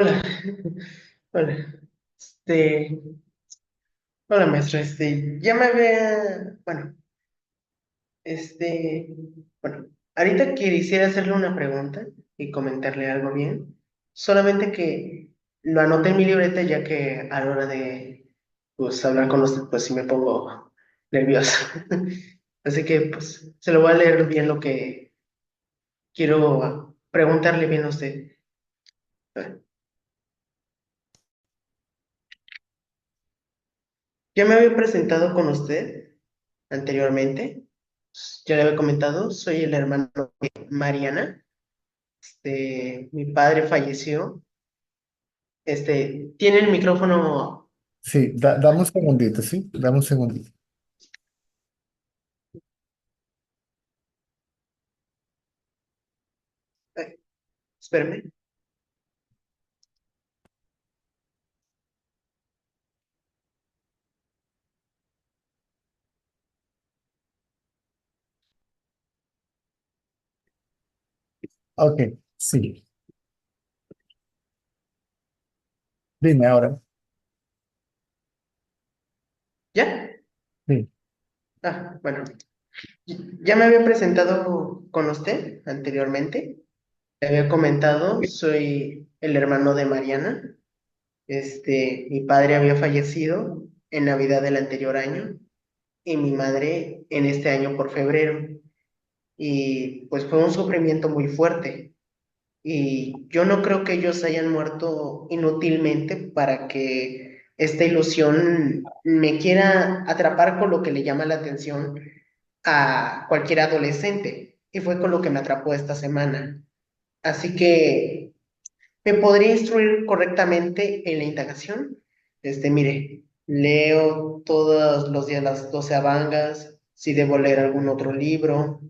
Hola, hola, este, hola maestro, ya me había, este, bueno, ahorita quisiera hacerle una pregunta y comentarle algo bien, solamente que lo anoté en mi libreta ya que a la hora de, pues, hablar con usted, pues sí me pongo nervioso, así que, pues, se lo voy a leer bien lo que quiero preguntarle bien a usted. Ya me había presentado con usted anteriormente. Ya le había comentado, soy el hermano de Mariana. Mi padre falleció. Tiene el micrófono. Sí, dame un segundito, ¿sí? Dame un segundito. Ay, espérame. Ok, sí. Dime ahora. ¿Ya? Sí, Bueno. Ya me había presentado con usted anteriormente. Le había comentado, soy el hermano de Mariana. Mi padre había fallecido en Navidad del anterior año y mi madre en este año por febrero. Y pues fue un sufrimiento muy fuerte. Y yo no creo que ellos hayan muerto inútilmente para que esta ilusión me quiera atrapar con lo que le llama la atención a cualquier adolescente. Y fue con lo que me atrapó esta semana. Así que me podría instruir correctamente en la indagación. Mire, leo todos los días las 12 avangas, si debo leer algún otro libro,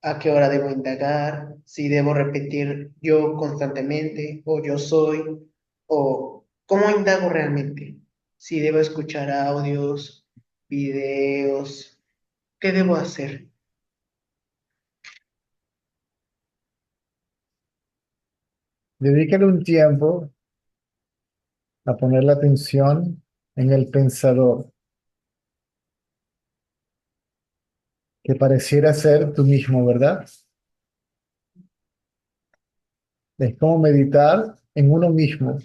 a qué hora debo indagar, si debo repetir yo constantemente o yo soy, o cómo indago realmente, si debo escuchar audios, videos, ¿qué debo hacer? dedícale un tiempo a poner la atención en el pensador, que pareciera ser tú mismo, ¿verdad? Es como meditar en uno mismo.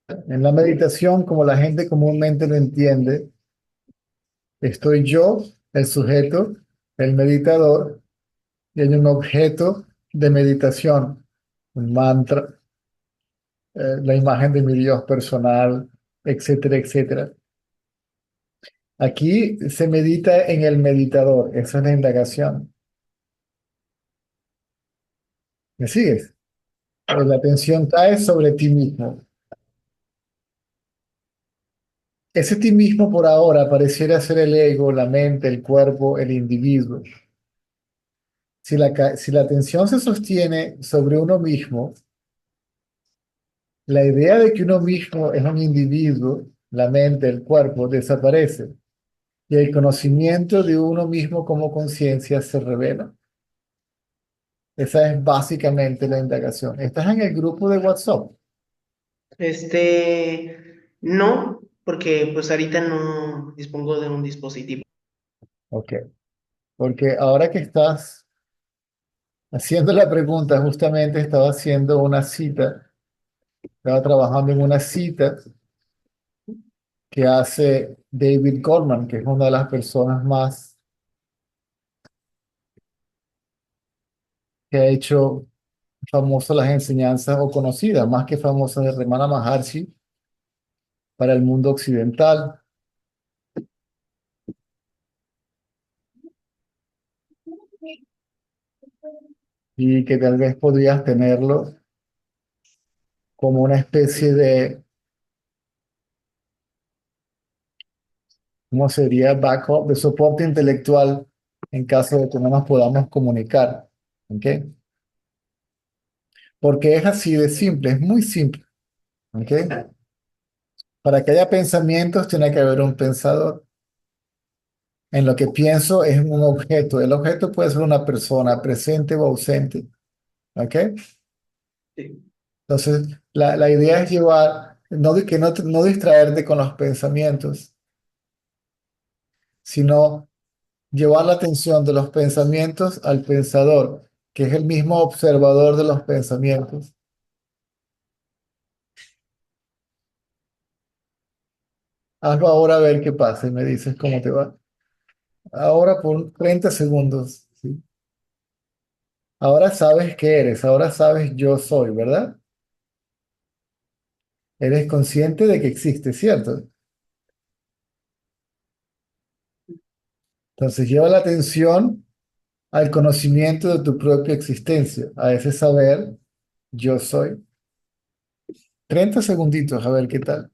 En la meditación, como la gente comúnmente lo entiende, estoy yo, el sujeto, el meditador, y hay un objeto de meditación, un mantra, la imagen de mi Dios personal, etcétera, etcétera. Aquí se medita en el meditador, esa es la indagación. ¿Me sigues? La atención cae sobre ti mismo. Ese ti mismo por ahora pareciera ser el ego, la mente, el cuerpo, el individuo. Si la atención se sostiene sobre uno mismo, la idea de que uno mismo es un individuo, la mente, el cuerpo, desaparece y el conocimiento de uno mismo como conciencia se revela. Esa es básicamente la indagación. Estás en el grupo de WhatsApp. No, porque pues ahorita no dispongo de un dispositivo. Ok. Porque ahora que estás haciendo la pregunta, justamente estaba haciendo una cita, estaba trabajando en una cita que hace David Goldman, que es una de las personas más que ha hecho famosas las enseñanzas o conocidas, más que famosas de Ramana Maharshi para el mundo occidental y que tal vez podrías tenerlo como una especie de, ¿cómo sería? Backup, de soporte intelectual en caso de que no nos podamos comunicar. ¿Ok? Porque es así de simple, es muy simple. ¿Ok? Para que haya pensamientos tiene que haber un pensador. En lo que pienso es un objeto. El objeto puede ser una persona presente o ausente. ¿Ok? Sí. Entonces, la idea es llevar, no distraerte con los pensamientos, sino llevar la atención de los pensamientos al pensador, que es el mismo observador de los pensamientos. Hazlo ahora a ver qué pasa y me dices cómo te va. Ahora por 30 segundos, ¿sí? Ahora sabes qué eres, ahora sabes yo soy, ¿verdad? Eres consciente de que existe, ¿cierto? Entonces lleva la atención al conocimiento de tu propia existencia, a ese saber yo soy. 30 segunditos, a ver qué tal.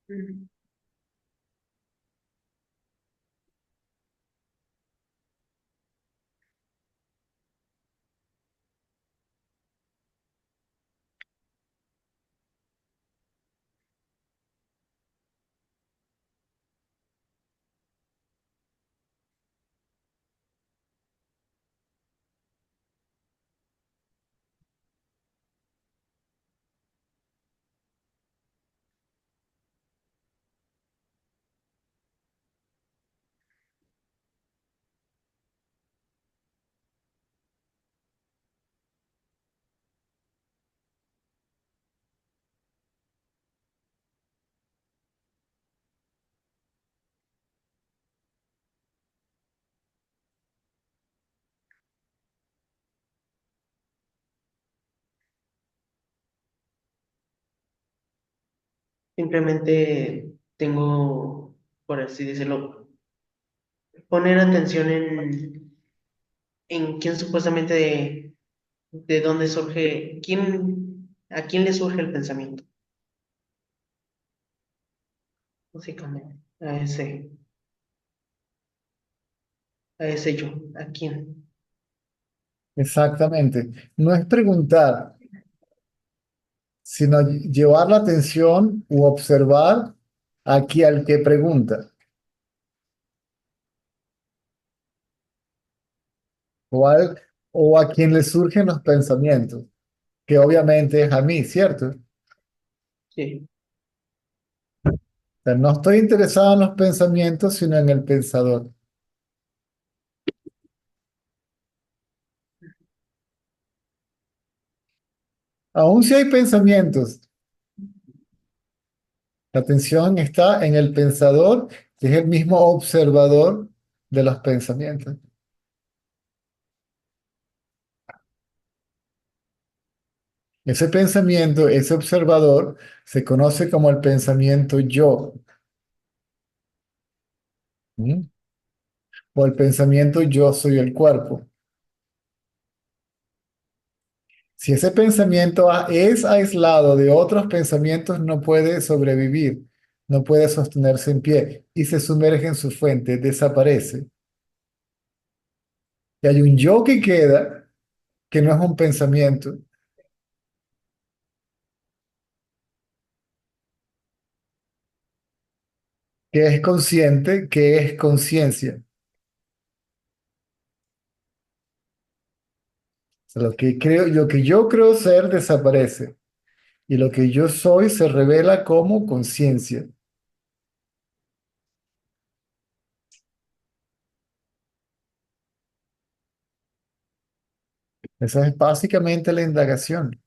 Mm. Simplemente tengo, por así decirlo, poner atención en quién supuestamente de dónde surge, a quién le surge el pensamiento, básicamente, a ese yo, a quién. Exactamente. No es preguntar, sino llevar la atención u observar aquí al que pregunta o, o a quien le surgen los pensamientos, que obviamente es a mí, ¿cierto? O Sí. sea, no estoy interesado en los pensamientos, sino en el pensador. Aun si hay pensamientos, la atención está en el pensador, que es el mismo observador de los pensamientos. Ese pensamiento, ese observador, se conoce como el pensamiento yo, ¿m? O el pensamiento yo soy el cuerpo. Si ese pensamiento es aislado de otros pensamientos, no puede sobrevivir, no puede sostenerse en pie y se sumerge en su fuente, desaparece. Y hay un yo que queda, que no es un pensamiento, que es consciente, que es conciencia. O sea, lo que yo creo ser desaparece y lo que yo soy se revela como conciencia. Esa es básicamente la indagación.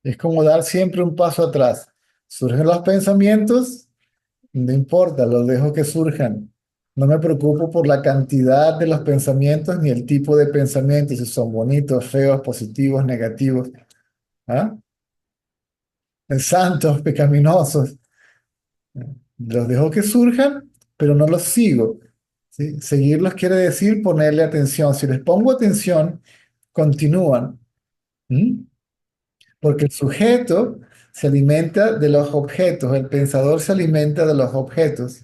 Es como dar siempre un paso atrás. Surgen los pensamientos, no importa, los dejo que surjan. No me preocupo por la cantidad de los pensamientos ni el tipo de pensamientos, si son bonitos, feos, positivos, negativos, ¿ah? Santos, pecaminosos. Los dejo que surjan, pero no los sigo. ¿Sí? Seguirlos quiere decir ponerle atención. Si les pongo atención, continúan. ¿Mm? Porque el sujeto se alimenta de los objetos, el pensador se alimenta de los objetos.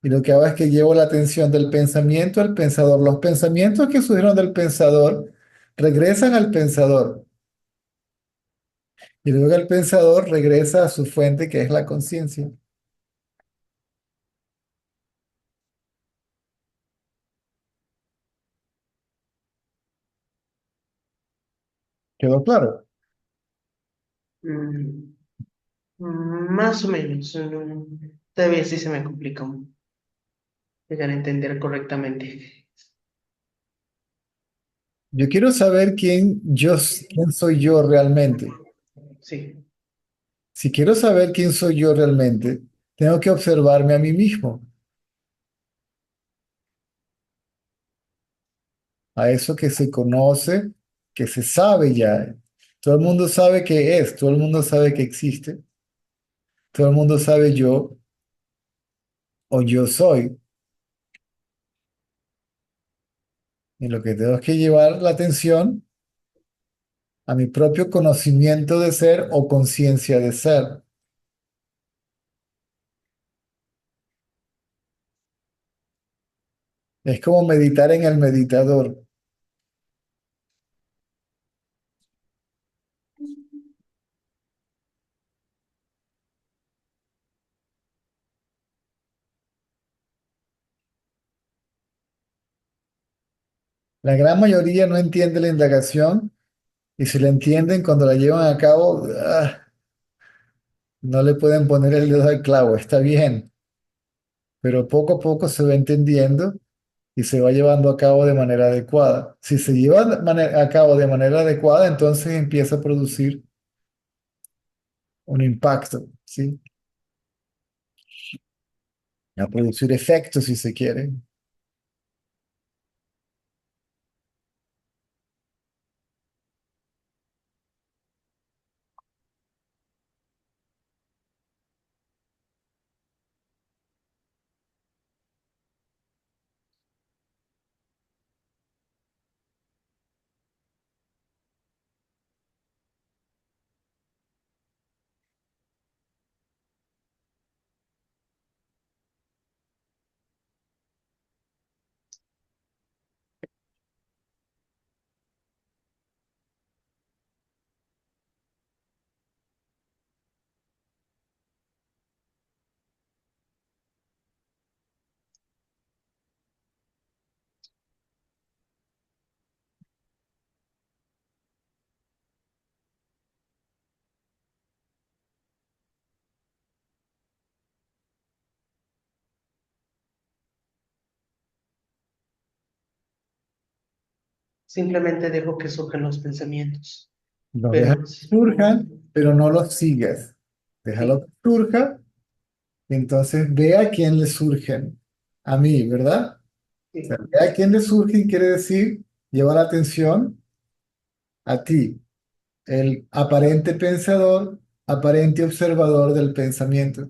Y lo que hago es que llevo la atención del pensamiento al pensador. Los pensamientos que surgieron del pensador regresan al pensador. Y luego el pensador regresa a su fuente, que es la conciencia. ¿Quedó claro? Mm, más o menos. Todavía sí se me complica llegar a entender correctamente. Yo quiero saber quién soy yo realmente. Sí. Si quiero saber quién soy yo realmente, tengo que observarme a mí mismo, a eso que se conoce, que se sabe ya. Todo el mundo sabe qué es, todo el mundo sabe que existe, todo el mundo sabe yo o yo soy. Y lo que tengo es que llevar la atención a mi propio conocimiento de ser o conciencia de ser. Es como meditar en el meditador. La gran mayoría no entiende la indagación y si la entienden cuando la llevan a cabo, no le pueden poner el dedo al clavo. Está bien, pero poco a poco se va entendiendo y se va llevando a cabo de manera adecuada. Si se lleva a cabo de manera adecuada, entonces empieza a producir un impacto, ¿sí? A producir efectos, si se quiere. Simplemente dejo que surjan los pensamientos. Los dejas Pero que surjan, pero no los sigas. Déjalo sí, que surja, y entonces ve a quién le surgen. A mí, ¿verdad? O sea, sí. ve a quién le surgen quiere decir, lleva la atención a ti, el aparente pensador, aparente observador del pensamiento.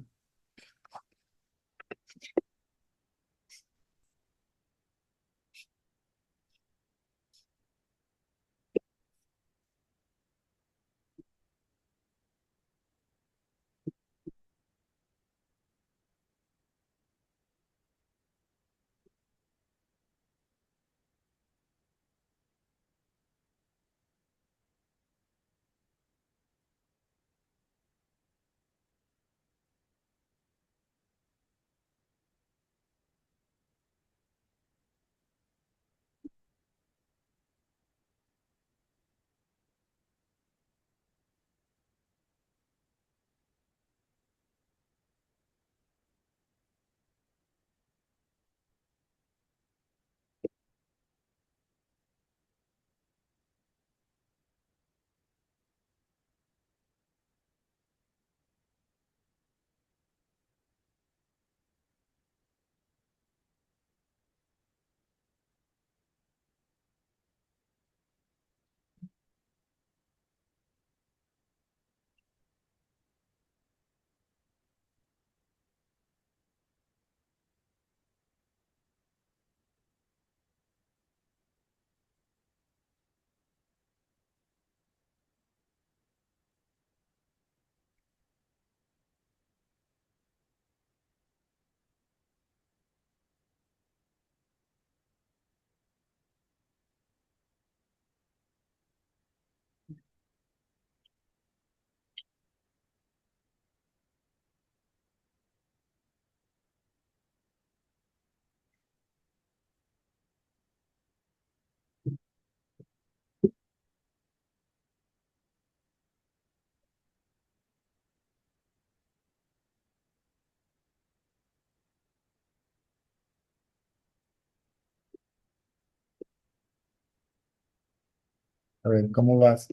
A ver, ¿cómo vas?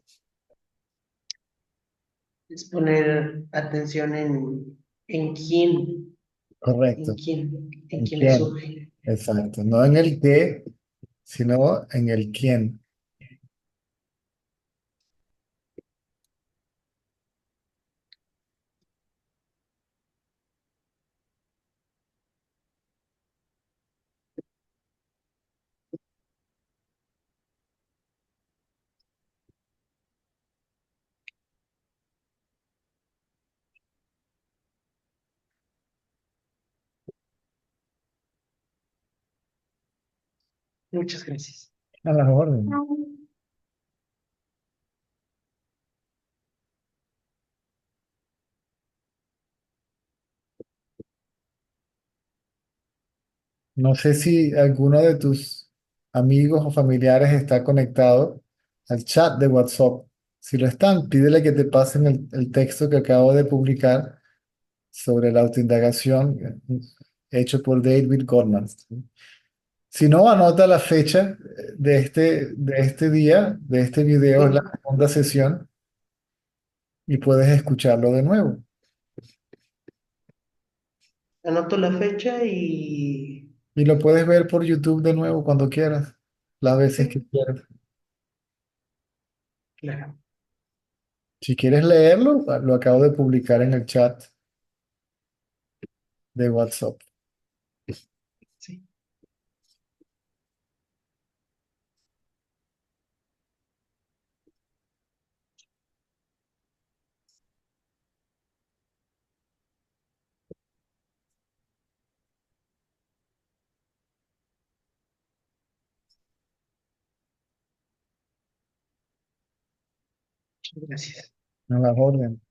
Es poner atención en quién, Correcto. en ¿En quién le quién? surge. Exacto. No en el qué, sino en el quién. Muchas gracias. A las órdenes. No sé si alguno de tus amigos o familiares está conectado al chat de WhatsApp. Si lo están, pídele que te pasen el texto que acabo de publicar sobre la autoindagación hecho por David Goldman. Si no, anota la fecha de este día, de este video, es la Sí, segunda sesión, y puedes escucharlo de nuevo. anoto la fecha y... Y lo puedes ver por YouTube de nuevo cuando quieras, las veces que Sí, quieras. claro. Si quieres leerlo, lo acabo de publicar en el chat de WhatsApp. Sí, gracias. A la orden.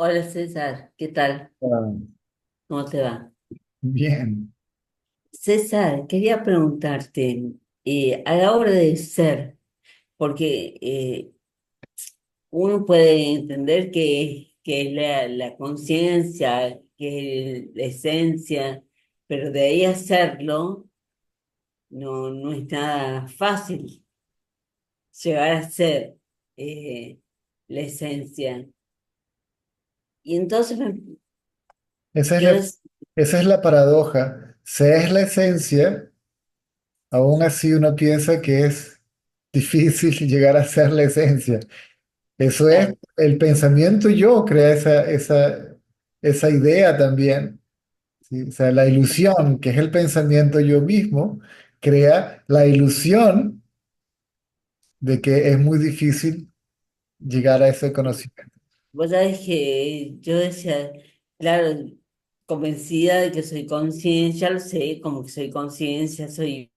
Hola César, ¿qué tal? Ah, ¿Cómo te va? bien. César, quería preguntarte, a la hora de ser, porque uno puede entender que es la conciencia, que es la esencia, pero de ahí hacerlo no es nada fácil, llegar a ser eh, la esencia. Y entonces Esa es yo esa es la paradoja. Se es la esencia, aún así uno piensa que es difícil llegar a ser la esencia. Eso es, claro, el pensamiento yo crea esa idea también. ¿Sí? O sea, la ilusión, que es el pensamiento yo mismo, crea la ilusión de que es muy difícil llegar a ese conocimiento. vos sabés que yo decía, claro, convencida de que soy conciencia, ya lo sé, como que soy conciencia, soy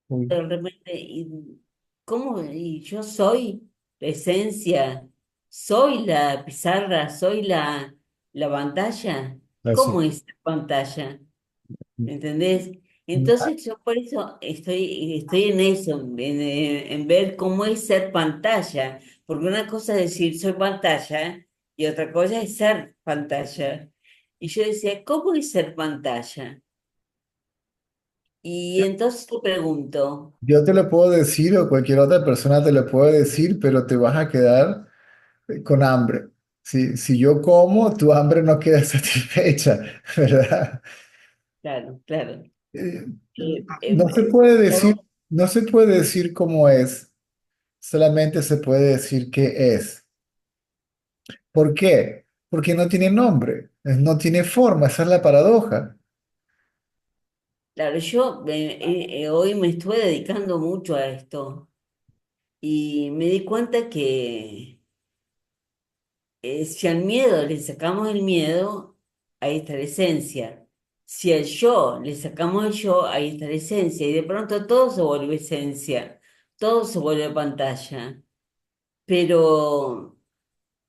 Uy, de repente, ¿y cómo? Y yo soy la esencia, soy la pizarra, soy la pantalla. así. ¿Cómo es la pantalla? ¿Entendés? Entonces yo por eso estoy en eso, en ver cómo es ser pantalla, porque una cosa es decir soy pantalla y otra cosa es ser pantalla. Y yo decía, ¿cómo es ser pantalla? Y entonces te pregunto, Yo te lo puedo decir o cualquier otra persona te lo puede decir, pero te vas a quedar con hambre. Si yo como, tu hambre no queda satisfecha, ¿verdad? claro, claro, Eh, eh, no eh, se puede decir, todo- no se puede decir cómo es, solamente se puede decir qué es. ¿Por qué? Porque no tiene nombre, no tiene forma, esa es la paradoja. claro, yo hoy me estuve dedicando mucho a esto y me di cuenta que si al miedo le sacamos el miedo, ahí está la esencia. Si al yo le sacamos el yo, ahí está la esencia. Y de pronto todo se vuelve esencia, todo se vuelve pantalla. Pero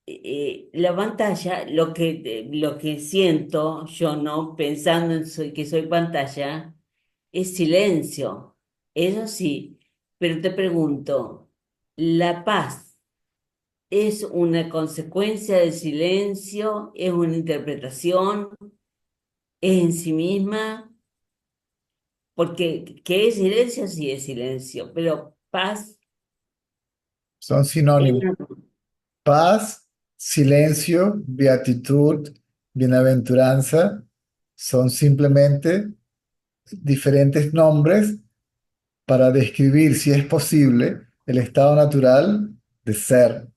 la pantalla, lo que siento yo, ¿no? Pensando en que soy pantalla, es silencio. Eso sí, pero te pregunto, ¿la paz es una consecuencia del silencio, es una interpretación, es en sí misma? Porque que es silencio, sí es silencio, pero paz Son es sinónimos. una... Paz, silencio, beatitud, bienaventuranza, son simplemente diferentes nombres para describir, si es posible, el estado natural de ser.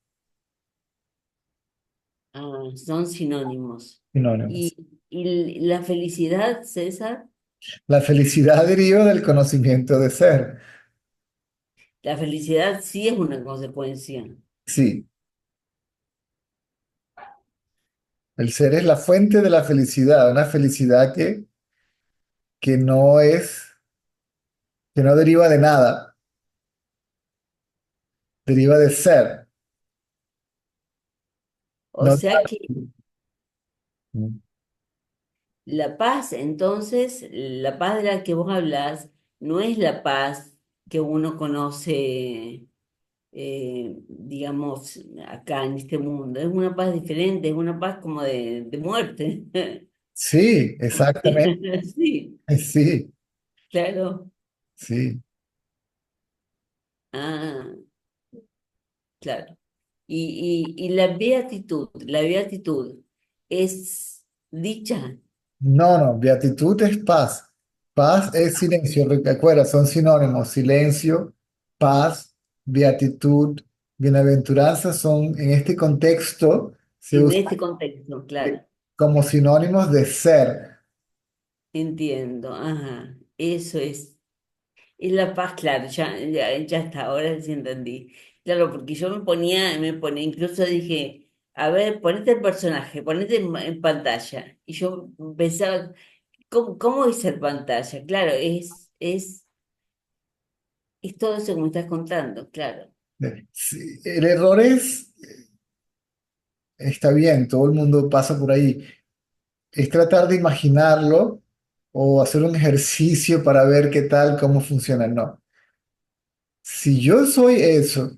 son sinónimos. Sinónimos. Y la felicidad, César, La felicidad deriva del conocimiento de ser. la felicidad sí es una consecuencia. Sí, el ser es la fuente de la felicidad, una felicidad que no es, que no deriva de nada, deriva de ser. O No, sea que la paz, entonces, la paz de la que vos hablas, no es la paz que uno conoce, digamos, acá en este mundo. Es una paz diferente, es una paz como de muerte. sí, exactamente. Sí, Sí. claro. Sí. Ah, claro. Y la beatitud es dicha, No, no, beatitud es paz. Paz es silencio. Recuerda, son sinónimos. Silencio, paz, beatitud, bienaventuranza son, en este contexto, se en usan este contexto, claro. como sinónimos de ser. Entiendo, ajá. Eso es la paz, claro, ya está, ahora sí entendí. Claro, porque yo me ponía, incluso dije, a ver, ponete el personaje, ponete en pantalla. Y yo pensaba, ¿cómo es ser pantalla? Claro, es todo eso que me estás contando, claro. Sí, el error es, está bien, todo el mundo pasa por ahí. Es tratar de imaginarlo o hacer un ejercicio para ver qué tal, cómo funciona. No. Si yo soy eso,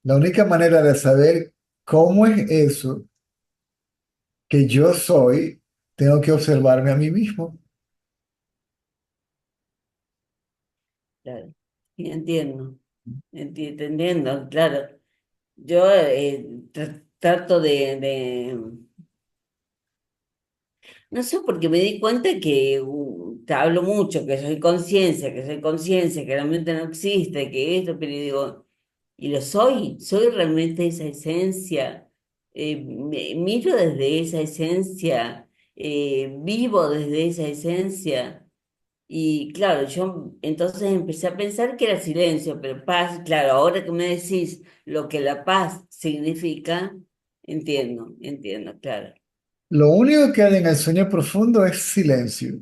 la única manera de saber cómo es eso que yo soy, tengo que observarme a mí mismo. Claro. Sí, entiendo, entendiendo, claro. Yo trato no sé, porque me di cuenta que te hablo mucho, que soy conciencia, que la mente no existe, que esto, pero digo, y lo soy realmente esa esencia, miro desde esa esencia, vivo desde esa esencia. Y claro, yo entonces empecé a pensar que era silencio, pero paz, claro, ahora que me decís lo que la paz significa, entiendo, claro. Lo único que hay en el sueño profundo es silencio.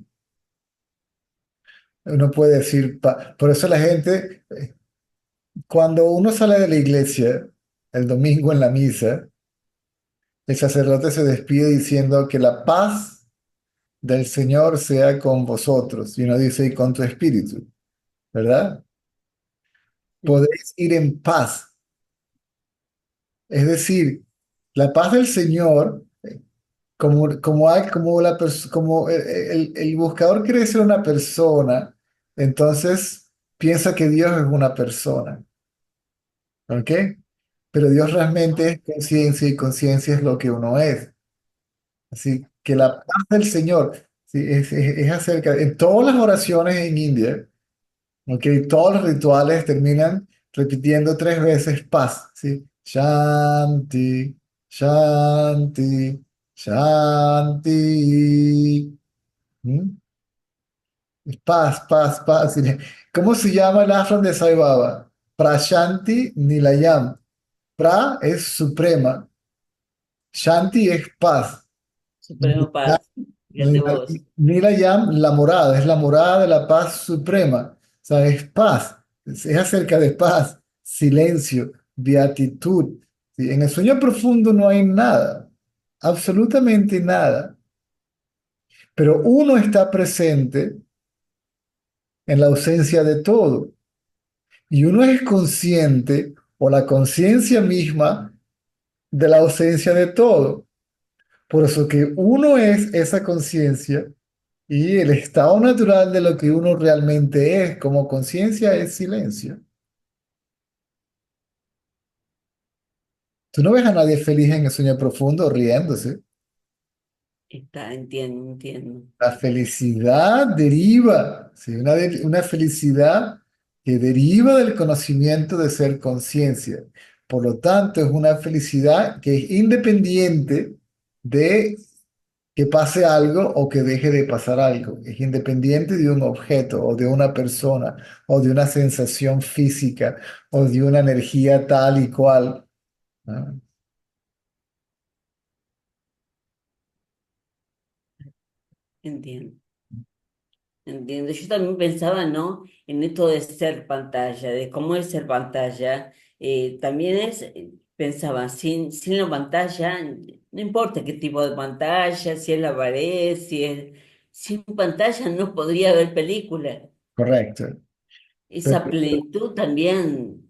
Uno puede decir, por eso la gente, cuando uno sale de la iglesia el domingo en la misa, el sacerdote se despide diciendo que la paz del Señor sea con vosotros. Y uno dice, y con tu espíritu, ¿verdad? Sí. Podéis ir en paz. Es decir, la paz del Señor, como el buscador quiere ser una persona, entonces piensa que Dios es una persona, ¿ok? Pero Dios realmente es conciencia y conciencia es lo que uno es. Así que la paz del Señor, sí, es acerca, en todas las oraciones en India, ¿ok? Todos los rituales terminan repitiendo 3 veces paz, ¿sí? Shanti, Shanti, Shanti. ¿Mm? Paz, paz, paz. ¿Cómo se llama el ashram de Sai Baba? Prashanti Nilayam. Pra es suprema. Shanti es paz. Suprema paz, fíjate vos. Nilayam, la morada, es la morada de la paz suprema. O sea, es paz, es acerca de paz, silencio, beatitud. ¿Sí? En el sueño profundo no hay nada, absolutamente nada, pero uno está presente en la ausencia de todo y uno es consciente o la conciencia misma de la ausencia de todo. Por eso que uno es esa conciencia. Y el estado natural de lo que uno realmente es como conciencia es silencio. Tú no ves a nadie feliz en el sueño profundo riéndose. Entiendo. La felicidad deriva, ¿sí? Una felicidad que deriva del conocimiento de ser conciencia. Por lo tanto, es una felicidad que es independiente de que pase algo o que deje de pasar algo. Es independiente de un objeto o de una persona o de una sensación física o de una energía tal y cual. ¿No? Entiendo. Entiendo. Yo también pensaba, ¿no? En esto de ser pantalla, de cómo es ser pantalla. También pensaba, sin la pantalla, no importa qué tipo de pantalla, si es la pared, sin pantalla no podría haber película. Correcto. Esa Pero, plenitud también,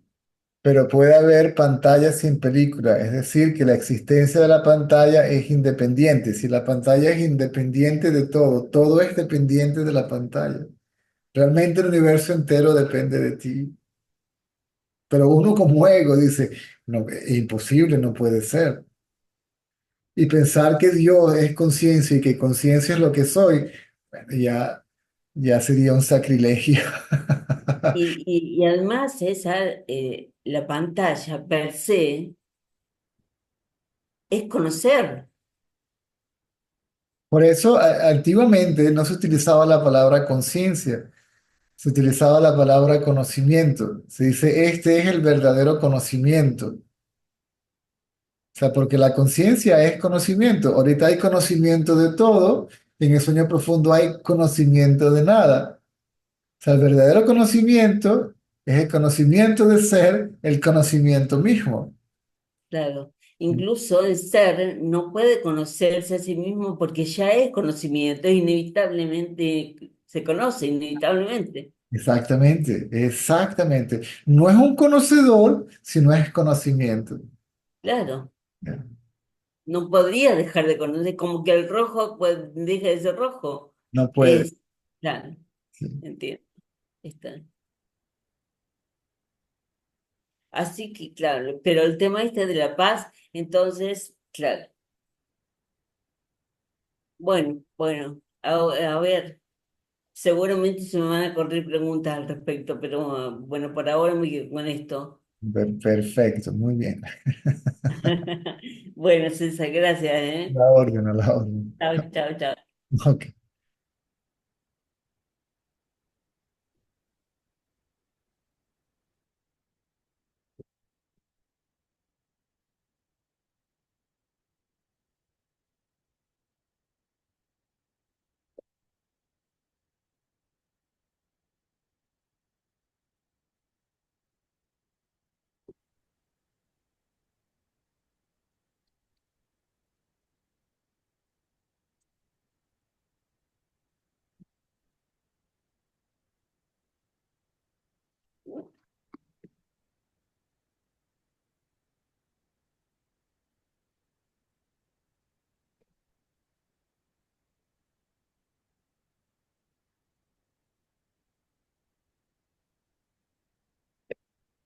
pero puede haber pantalla sin película, es decir, que la existencia de la pantalla es independiente. Si la pantalla es independiente de todo, todo es dependiente de la pantalla. Realmente el universo entero depende de ti. Pero uno como ego dice, no, es imposible, no puede ser. Y pensar que Dios es conciencia y que conciencia es lo que soy, bueno, ya sería un sacrilegio. Y además, César, la pantalla per se es conocer. Por eso, antiguamente no se utilizaba la palabra conciencia, se utilizaba la palabra conocimiento. Se dice, este es el verdadero conocimiento. O sea, porque la conciencia es conocimiento. Ahorita hay conocimiento de todo, y en el sueño profundo hay conocimiento de nada. O sea, el verdadero conocimiento es el conocimiento de ser, el conocimiento mismo. Claro. Incluso el ser no puede conocerse a sí mismo porque ya es conocimiento, inevitablemente se conoce, inevitablemente. Exactamente, exactamente. No es un conocedor, sino es conocimiento. Claro, no podría dejar de conocer, como que el rojo pues deja de ser rojo. No puede. Es, claro, Sí. entiendo. Está. Así que, claro, pero el tema este de la paz, entonces, claro, bueno, a ver, seguramente se me van a ocurrir preguntas al respecto, pero bueno, por ahora me quedo con esto. Perfecto, muy bien. Bueno, César, gracias, ¿eh? La orden, a la orden. Chao, chao, chao. Ok,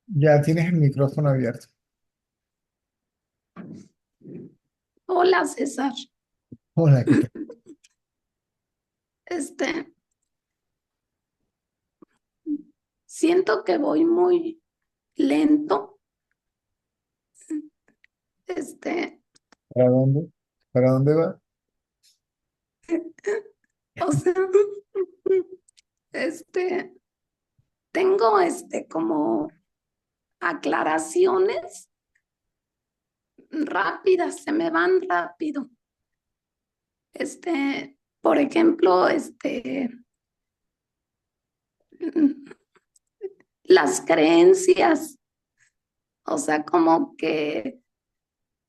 ya tienes el micrófono abierto. Hola, César. Hola, ¿qué tal? Este, siento que voy muy lento. Este, ¿Para dónde? ¿Para dónde va? o sea, este, tengo como aclaraciones rápidas, se me van rápido. Por ejemplo, las creencias, o sea, como que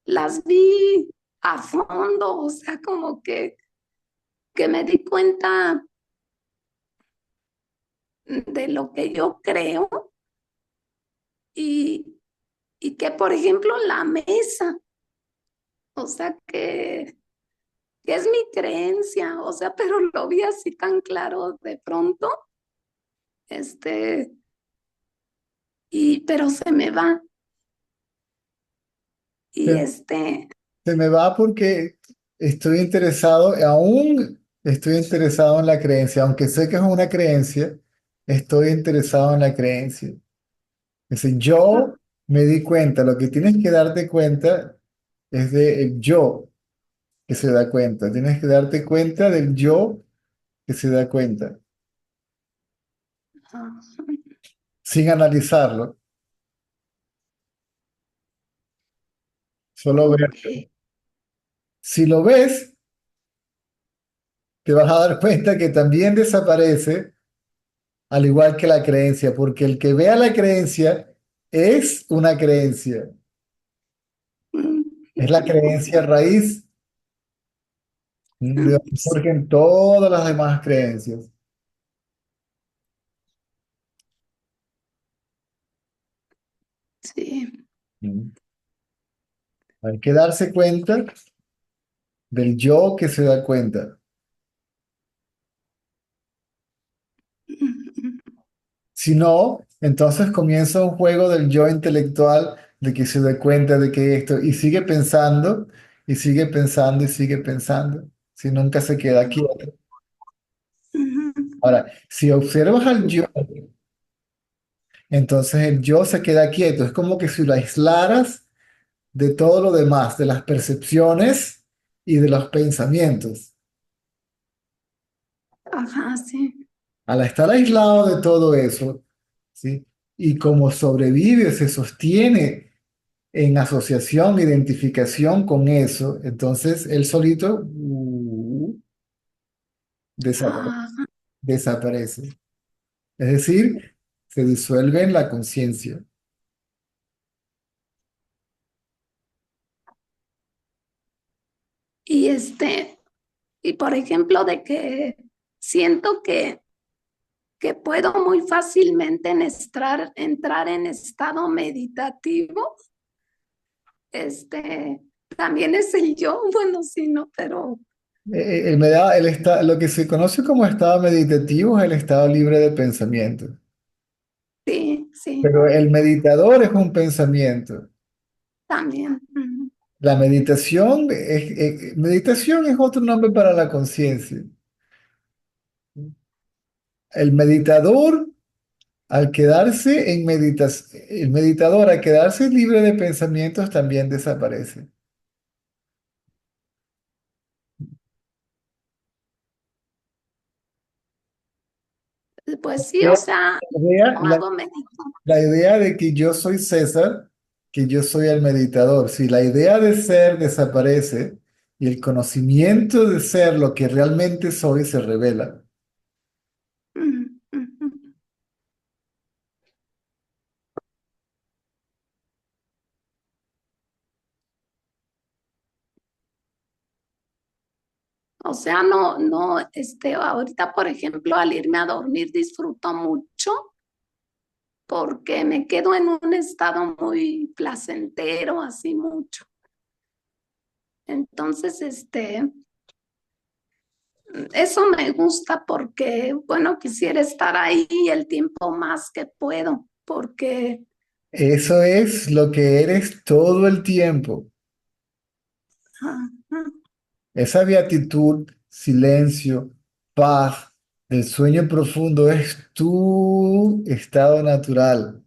las vi a fondo, o sea, como que me di cuenta de lo que yo creo y, y que, por ejemplo, la mesa, o sea, que es mi creencia, o sea, pero lo vi así tan claro de pronto, este, pero se me va. Y Se, se me va porque estoy interesado, aún estoy interesado en la creencia, aunque sé que es una creencia, estoy interesado en la creencia. Es decir, yo me di cuenta, lo que tienes que darte cuenta es del yo que se da cuenta. Tienes que darte cuenta del yo que se da cuenta, ah, sin analizarlo, solo ver. ok, Si lo ves, te vas a dar cuenta que también desaparece, al igual que la creencia, porque el que vea la creencia es una creencia, es la creencia raíz de donde surgen todas las demás creencias. sí, Mm. Hay que darse cuenta del yo que se da cuenta. Si no, entonces comienza un juego del yo intelectual de que se dé cuenta de que esto, y sigue pensando, y sigue pensando, y sigue pensando, si nunca se queda quieto. ujú. Ahora, si observas al yo, entonces el yo se queda quieto. Es como que si lo aislaras de todo lo demás, de las percepciones y de los pensamientos. Ajá, sí. Al estar aislado de todo eso, ¿sí? Y como sobrevive, se sostiene en asociación, identificación con eso, entonces él solito Ajá. desaparece. Es decir, se disuelve en la conciencia. Y y por ejemplo, de que siento que puedo muy fácilmente entrar en estado meditativo, también es el yo, bueno, sí, no, pero Lo que se conoce como estado meditativo es el estado libre de pensamiento. sí, sí, Pero el meditador es un pensamiento. también. Ujú. La meditación es otro nombre para la conciencia. El meditador, el meditador al quedarse libre de pensamientos también desaparece. Pues sí, La o sea, idea, no la, hago meditación. la idea de que yo soy César, que yo soy el meditador, si la idea de ser desaparece y el conocimiento de ser lo que realmente soy se revela. O sea, no, no, ahorita, por ejemplo, al irme a dormir disfruto mucho porque me quedo en un estado muy placentero, así mucho. Entonces, eso me gusta porque, bueno, quisiera estar ahí el tiempo más que puedo, porque, Eso es lo que eres todo el tiempo. ajá, Esa beatitud, silencio, paz del sueño profundo es tu estado natural.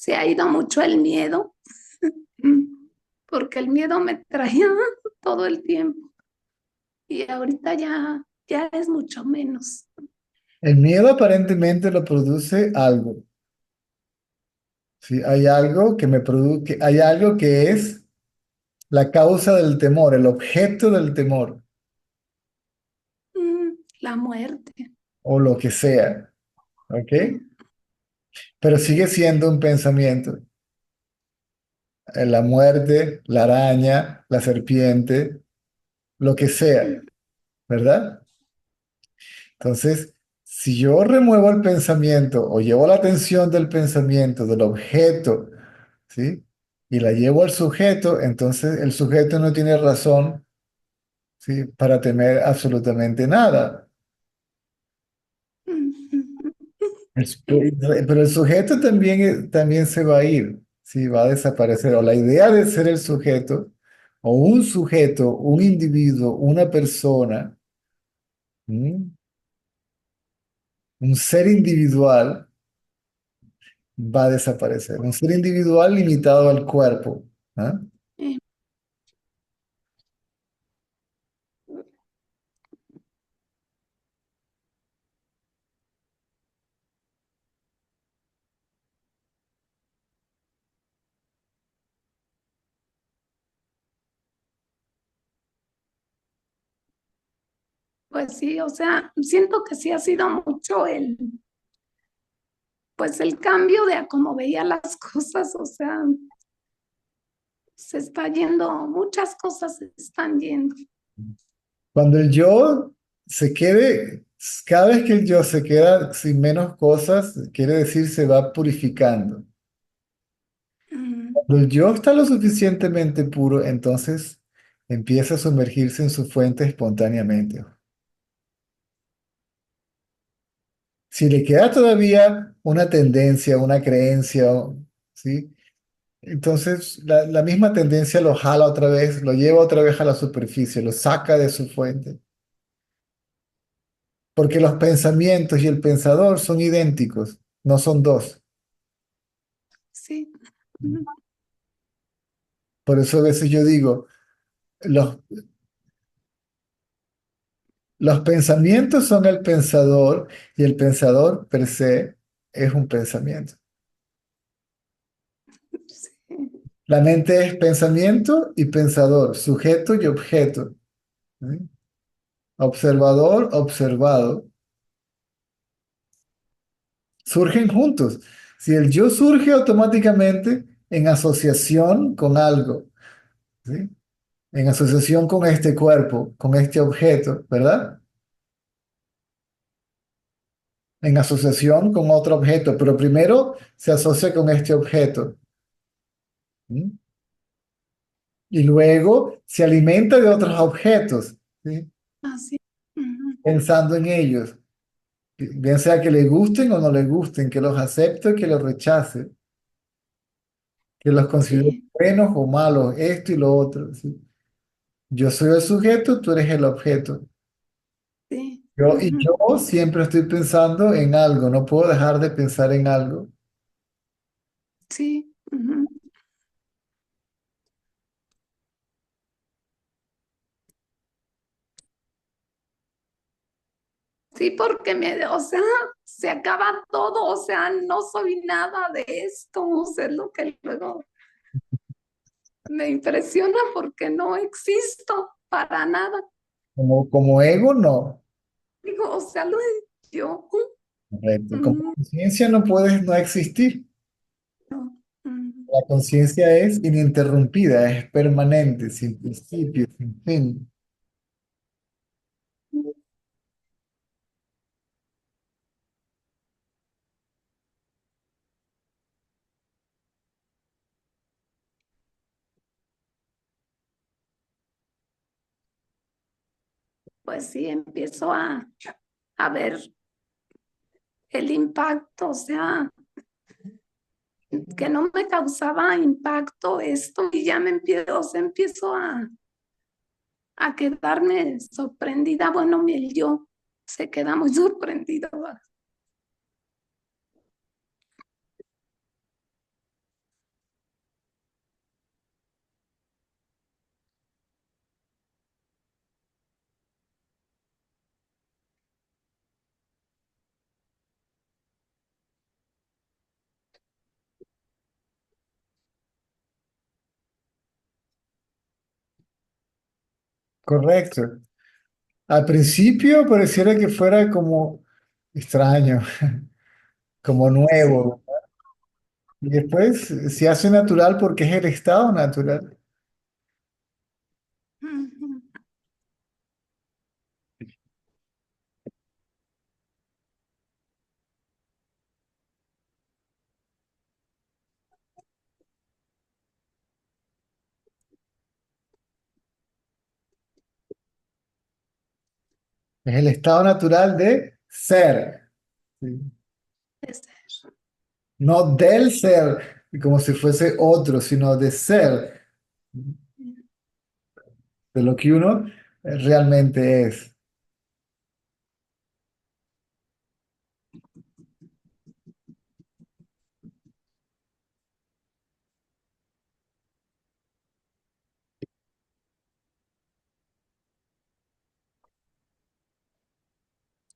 se ha ido mucho el miedo, porque el miedo me traía todo el tiempo y ahorita ya es mucho menos. El miedo aparentemente lo produce algo. ¿Sí? Hay algo que me produce, hay algo que es la causa del temor, el objeto del temor, La muerte. o lo que sea, ¿ok? Pero sigue siendo un pensamiento. La muerte, la araña, la serpiente, lo que sea, ¿verdad? Entonces, si yo remuevo el pensamiento o llevo la atención del pensamiento, del objeto, ¿sí? Y la llevo al sujeto, entonces el sujeto no tiene razón, ¿sí? Para temer absolutamente nada. Pero el sujeto también, también se va a ir, ¿sí? Va a desaparecer. O la idea de ser el sujeto, o un sujeto, un individuo, una persona, ¿m? Un ser individual va a desaparecer. Un ser individual limitado al cuerpo. ¿Ah? Pues sí, o sea, siento que sí ha sido mucho pues el cambio de a cómo veía las cosas, o sea, se está yendo, muchas cosas se están yendo. Cuando el yo se quede, cada vez que el yo se queda sin menos cosas, quiere decir se va purificando. Mm, Cuando el yo está lo suficientemente puro, entonces empieza a sumergirse en su fuente espontáneamente. Si le queda todavía una tendencia, una creencia, ¿sí? Entonces la misma tendencia lo jala otra vez, lo lleva otra vez a la superficie, lo saca de su fuente. Porque los pensamientos y el pensador son idénticos, no son dos. sí. Mm, Por eso a veces yo digo, los, los pensamientos son el pensador y el pensador per se es un pensamiento. sí, La mente es pensamiento y pensador, sujeto y objeto, ¿sí? Observador, observado. Surgen juntos. Si el yo surge automáticamente en asociación con algo, ¿sí? En asociación con este cuerpo, con este objeto, ¿verdad? En asociación con otro objeto, pero primero se asocia con este objeto, ¿sí? Y luego se alimenta de otros objetos, ¿sí? así. Mm, Pensando en ellos, bien sea que le gusten o no le gusten, que los acepte o que los rechace, que los considere sí, buenos o malos, esto y lo otro, ¿sí? Yo soy el sujeto, tú eres el objeto. sí. Yo siempre estoy pensando en algo, no puedo dejar de pensar en algo. Sí. Sí, porque o sea, se acaba todo, o sea, no soy nada de esto, o sea, es lo que luego me impresiona porque no existo para nada. Como ego, no. Digo, o sea, lo de yo. Correcto. Como Mm, conciencia no puedes no existir. no, La conciencia es ininterrumpida, es permanente, sin principio, sin fin. pues sí, empiezo a ver el impacto, o sea, que no me causaba impacto esto y ya me empiezo, o sea, empiezo a quedarme sorprendida. Bueno, el yo se queda muy sorprendido. Correcto. Al principio pareciera que fuera como extraño, como Sí. nuevo. Y después se hace natural porque es el estado natural. Ujú. Es el estado natural de ser. ¿Sí? Es No del ser, como si fuese otro, sino de ser, de lo que uno realmente es.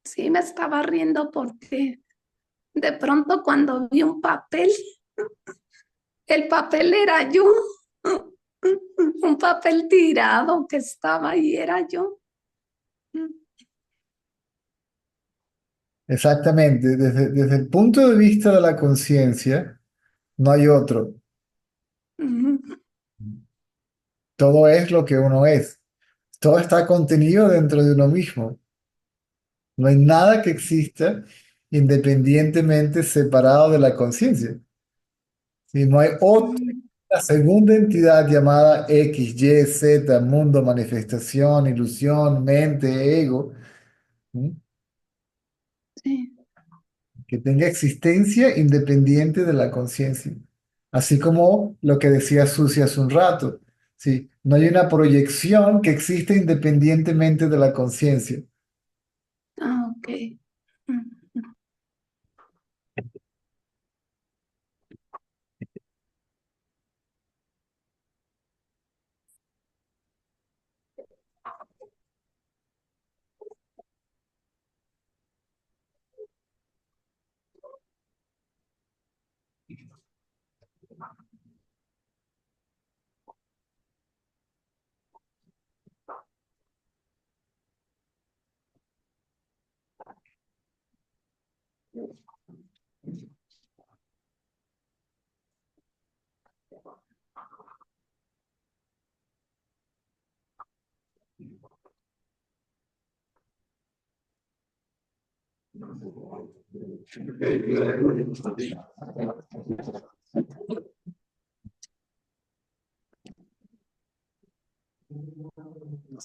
Sí, me estaba riendo porque de pronto cuando vi un papel, el papel era yo, un papel tirado que estaba ahí, era yo. Exactamente, desde el punto de vista de la conciencia, no hay otro. Ujú. Todo es lo que uno es. Todo está contenido dentro de uno mismo. No hay nada que exista independientemente separado de la conciencia. ¿Sí? No hay otra Mm, segunda entidad llamada X, Y, Z, mundo, manifestación, ilusión, mente, ego, ¿sí? sí. Que tenga existencia independiente de la conciencia. Así como lo que decía Susi hace un rato. ¿Sí? No hay una proyección que exista independientemente de la conciencia. Ah, ok. Mm.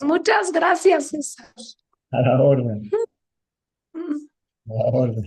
Muchas gracias, César. A la orden, Mm. a la orden.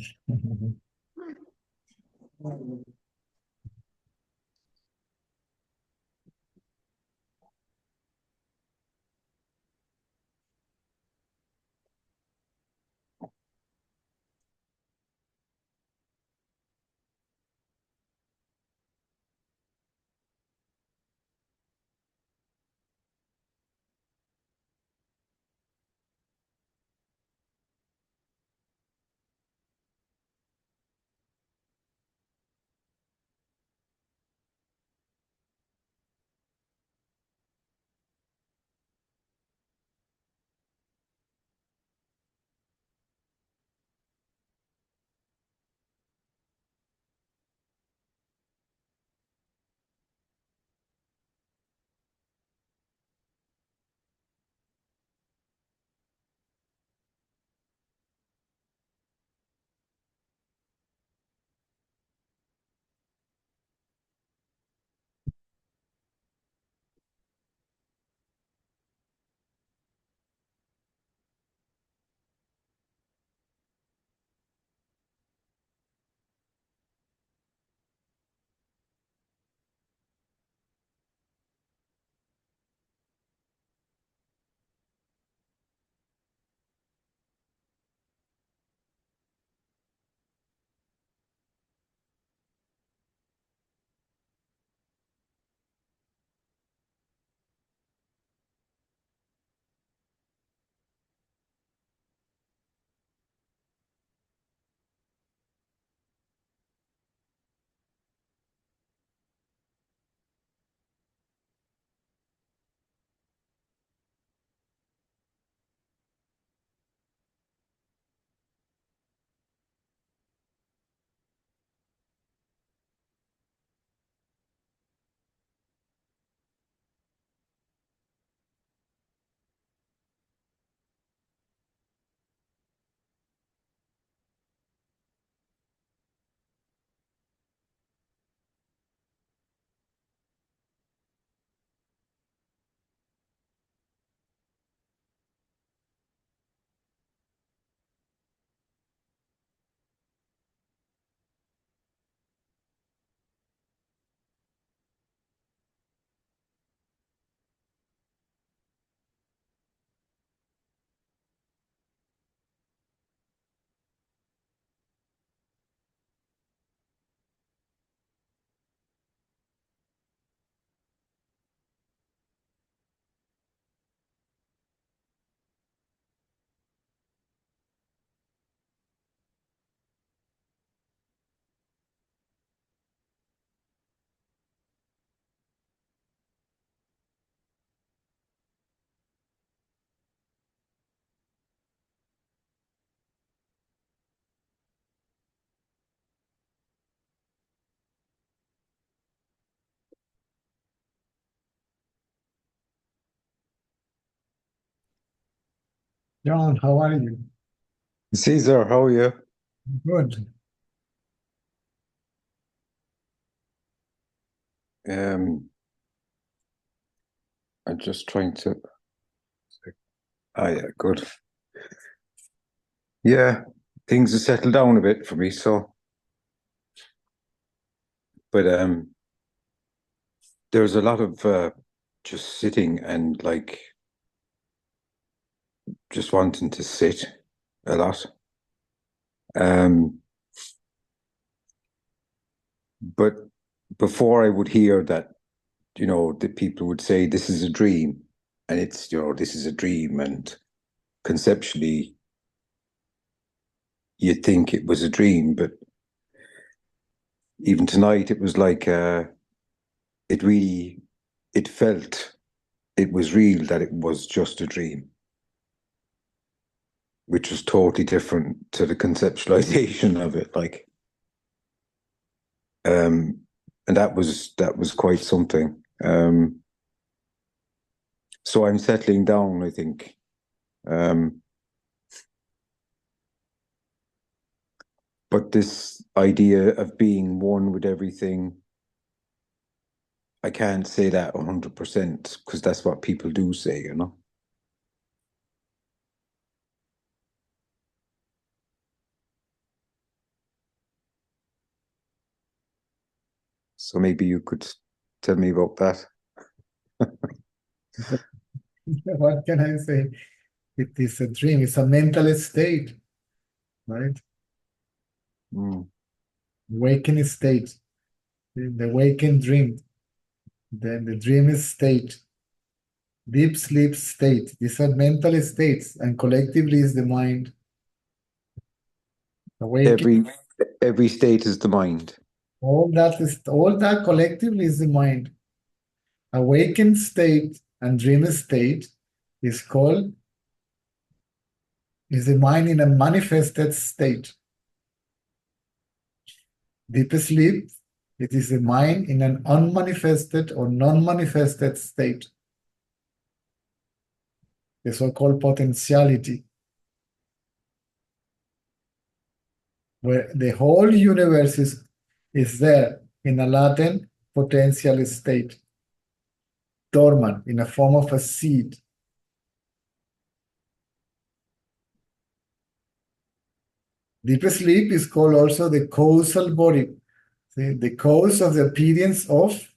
John, how are you? Cesar, how are you? Good. I'm just trying to. Yeah, good. Yeah, things have settled down a bit for me. So, but there's a lot of just sitting and like just wanting to sit a lot. But before I would hear that, the people would say this is a dream, and it's this is a dream, and conceptually you'd think it was a dream, but even tonight it was like it felt it was real, that it was just a dream, which was totally different to the conceptualization of it, like and that was quite something. So I'm settling down, I think. But this idea of being one with everything, I can't say that 100% because that's what people do say, So maybe you could tell me about that. What can I say? It is a dream. It's a mental state, right? Waking state, the waking dream, then the dream state, deep sleep state. These are mental states, and collectively is the mind. Awakening, Every state is the mind. all that collectively is the mind. Awakened state and dream state is the mind in a manifested state. Deep sleep, it is the mind in an unmanifested or non-manifested state, the so-called potentiality, where the whole universe is there in a latent potential state, dormant in a form of a seed. Deep sleep is called also the causal body, the cause of the appearance of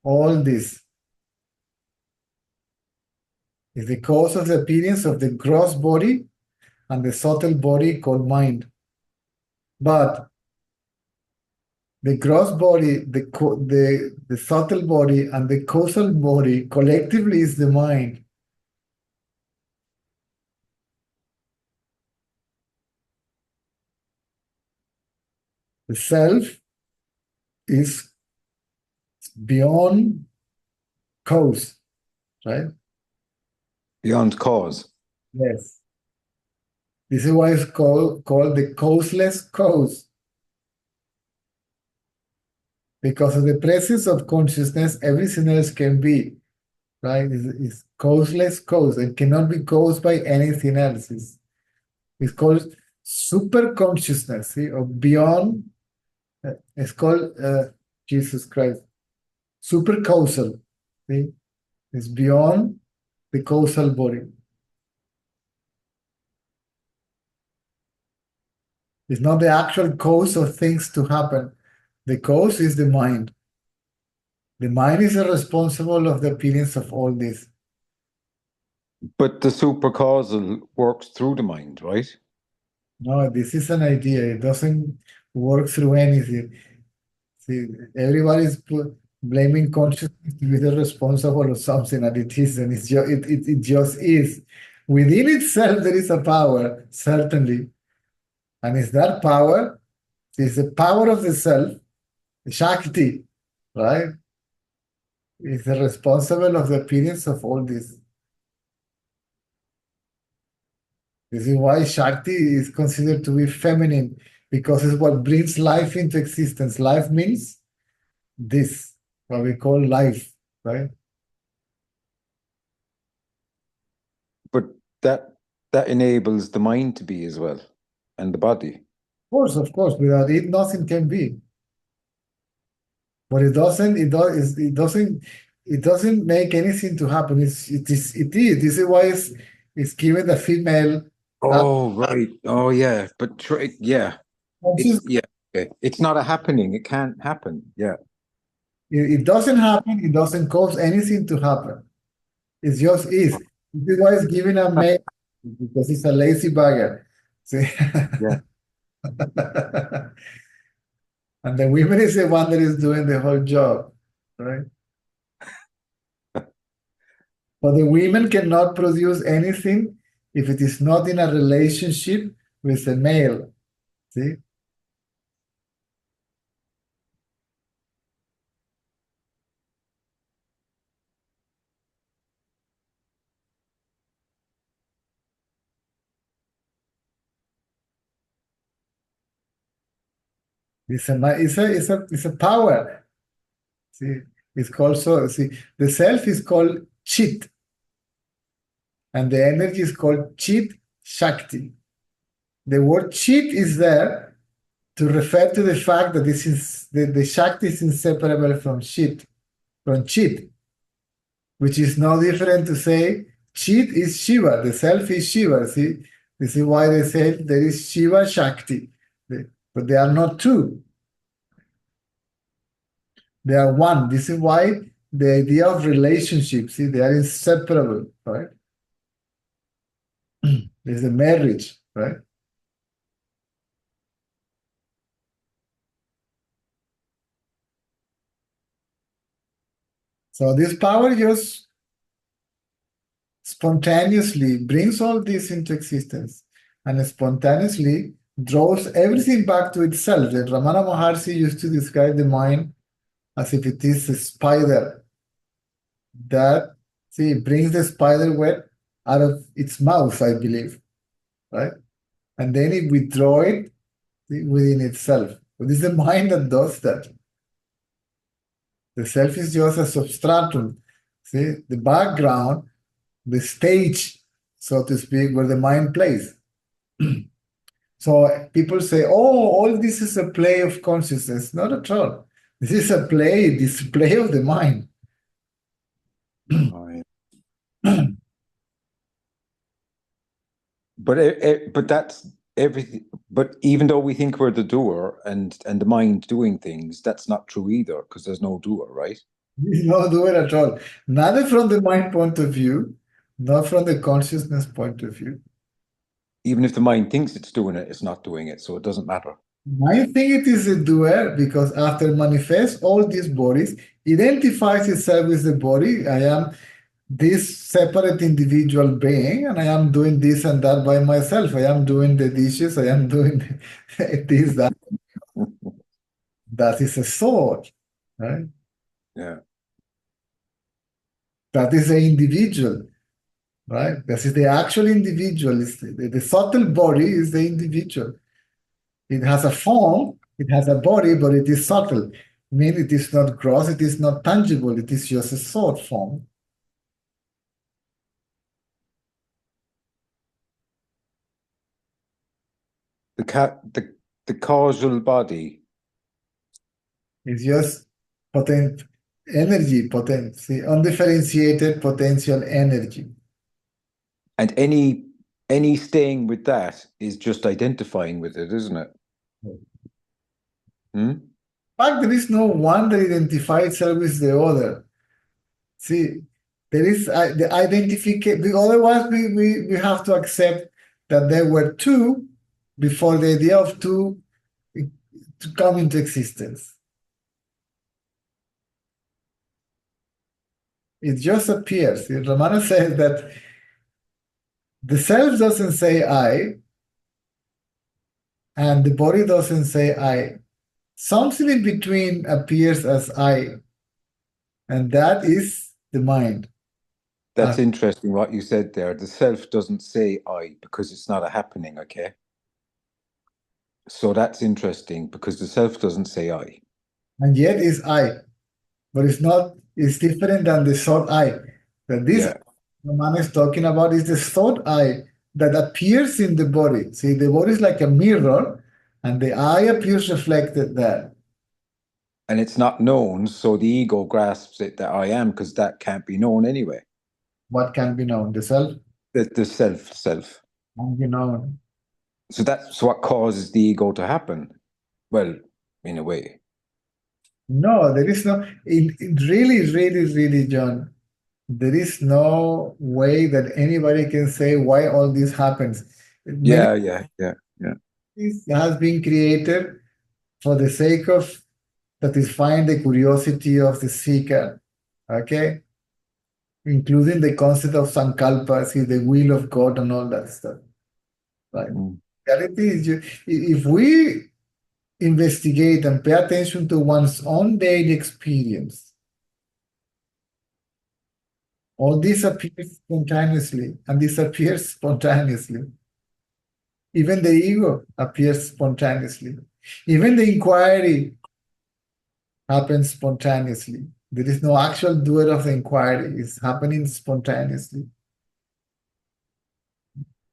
all this. Is the cause of the appearance of the gross body and the subtle body called mind. But the gross body, the subtle body, and the causal body collectively is the mind. The self is beyond cause, right? Beyond cause. Yes. This is why it's called the causeless cause. Because of the presence of consciousness, everything else can be, right? It's causeless cause and cannot be caused by anything else. It's called super consciousness, see, or beyond. It's called Jesus Christ, super causal. See, it's beyond the causal body. It's not the actual cause of things to happen. The cause is the mind. The mind is responsible of the appearance of all this. But the supercausal works through the mind, right? No, this is an idea. It doesn't work through anything. See, everybody's blaming consciousness to be the responsible of something, and it isn't. It just is. Within itself, there is a power, certainly. And it's that power, it's the power of the self, Shakti, right? Is the responsible of the appearance of all this. This is why Shakti is considered to be feminine, because it's what brings life into existence. Life means this, what we call life, right? But that that enables the mind to be as well, and the body. Of course, without it, nothing can be. But it doesn't make anything to happen. It is. This is why it's given the female. Oh, right. Oh, yeah. But yeah. Okay. It's not a happening. It can't happen. Yeah. It doesn't happen. It doesn't cause anything to happen. It just is. This is why it's given a male, because it's a lazy bugger. See? Yeah. And the women is the one that is doing the whole job, right? But the women cannot produce anything if it is not in a relationship with the male. See? It's a power. See, it's called the self is called Chit, and the energy is called Chit Shakti. The word Chit is there to refer to the fact that this is the Shakti is inseparable from Chit, which is no different to say Chit is Shiva, the self is Shiva. See, this is why they say there is Shiva Shakti, but they are not two. They are one. This is why the idea of relationships, see, they are inseparable, right? There's a marriage, right? So this power just spontaneously brings all this into existence and spontaneously draws everything back to itself. And Ramana Maharshi used to describe the mind as if it is a spider that, see, brings the spider web out of its mouth, I believe, right? And then it withdraws it within itself. But it's the mind that does that. The self is just a substratum, see, the background, the stage, so to speak, where the mind plays. So people say, oh, all this is a play of consciousness. Not at all. This is a display of the mind. Oh, yeah. But that's everything. But even though we think we're the doer and the mind doing things, that's not true either, because there's no doer, right? There's no doer at all. Neither from the mind point of view, nor from the consciousness point of view. Even if the mind thinks it's doing it, it's not doing it, so it doesn't matter. I think it is a doer because after manifests all these bodies, identifies itself with the body. I am this separate individual being, and I am doing this and that by myself. I am doing the dishes. I am doing this, that. That is a thought, right? Yeah. That is the individual, right? This is the actual individual. The subtle body is the individual. It has a form, it has a body, but it is subtle. I mean, it is not gross, it is not tangible, it is just a thought form. The causal body It's just potent energy, undifferentiated potential energy. and any staying with that is just identifying with it, isn't it? In fact, there is no one that identifies itself with the other. See, there is the identification. Otherwise, we have to accept that there were two before the idea of two to come into existence. It just appears. Ramana says that the self doesn't say I, and the body doesn't say I. Something in between appears as I, and that is the mind. That's interesting what you said there. The self doesn't say I because it's not a happening, okay? So that's interesting because the self doesn't say I. And yet it's I. But it's not, it's different than the thought I. That this Ramana is talking about is the thought I that appears in the body. See, the body is like a mirror, and the eye appears reflected there. And it's not known, so the ego grasps it that I am, because that can't be known anyway. What can be known? The self The self. can be known. So that's what causes the ego to happen. Well, in a way. No, there is no, really, John, there is no way that anybody can say why all this happens. Yeah. This has been created for the sake of satisfying the curiosity of the seeker, okay? Including the concept of sankalpa, see, the will of God and all that stuff, right? Reality is, if we investigate and pay attention to one's own daily experience, all this appears spontaneously and disappears spontaneously. Even the ego appears spontaneously. Even the inquiry happens spontaneously. There is no actual doer of the inquiry. It's happening spontaneously.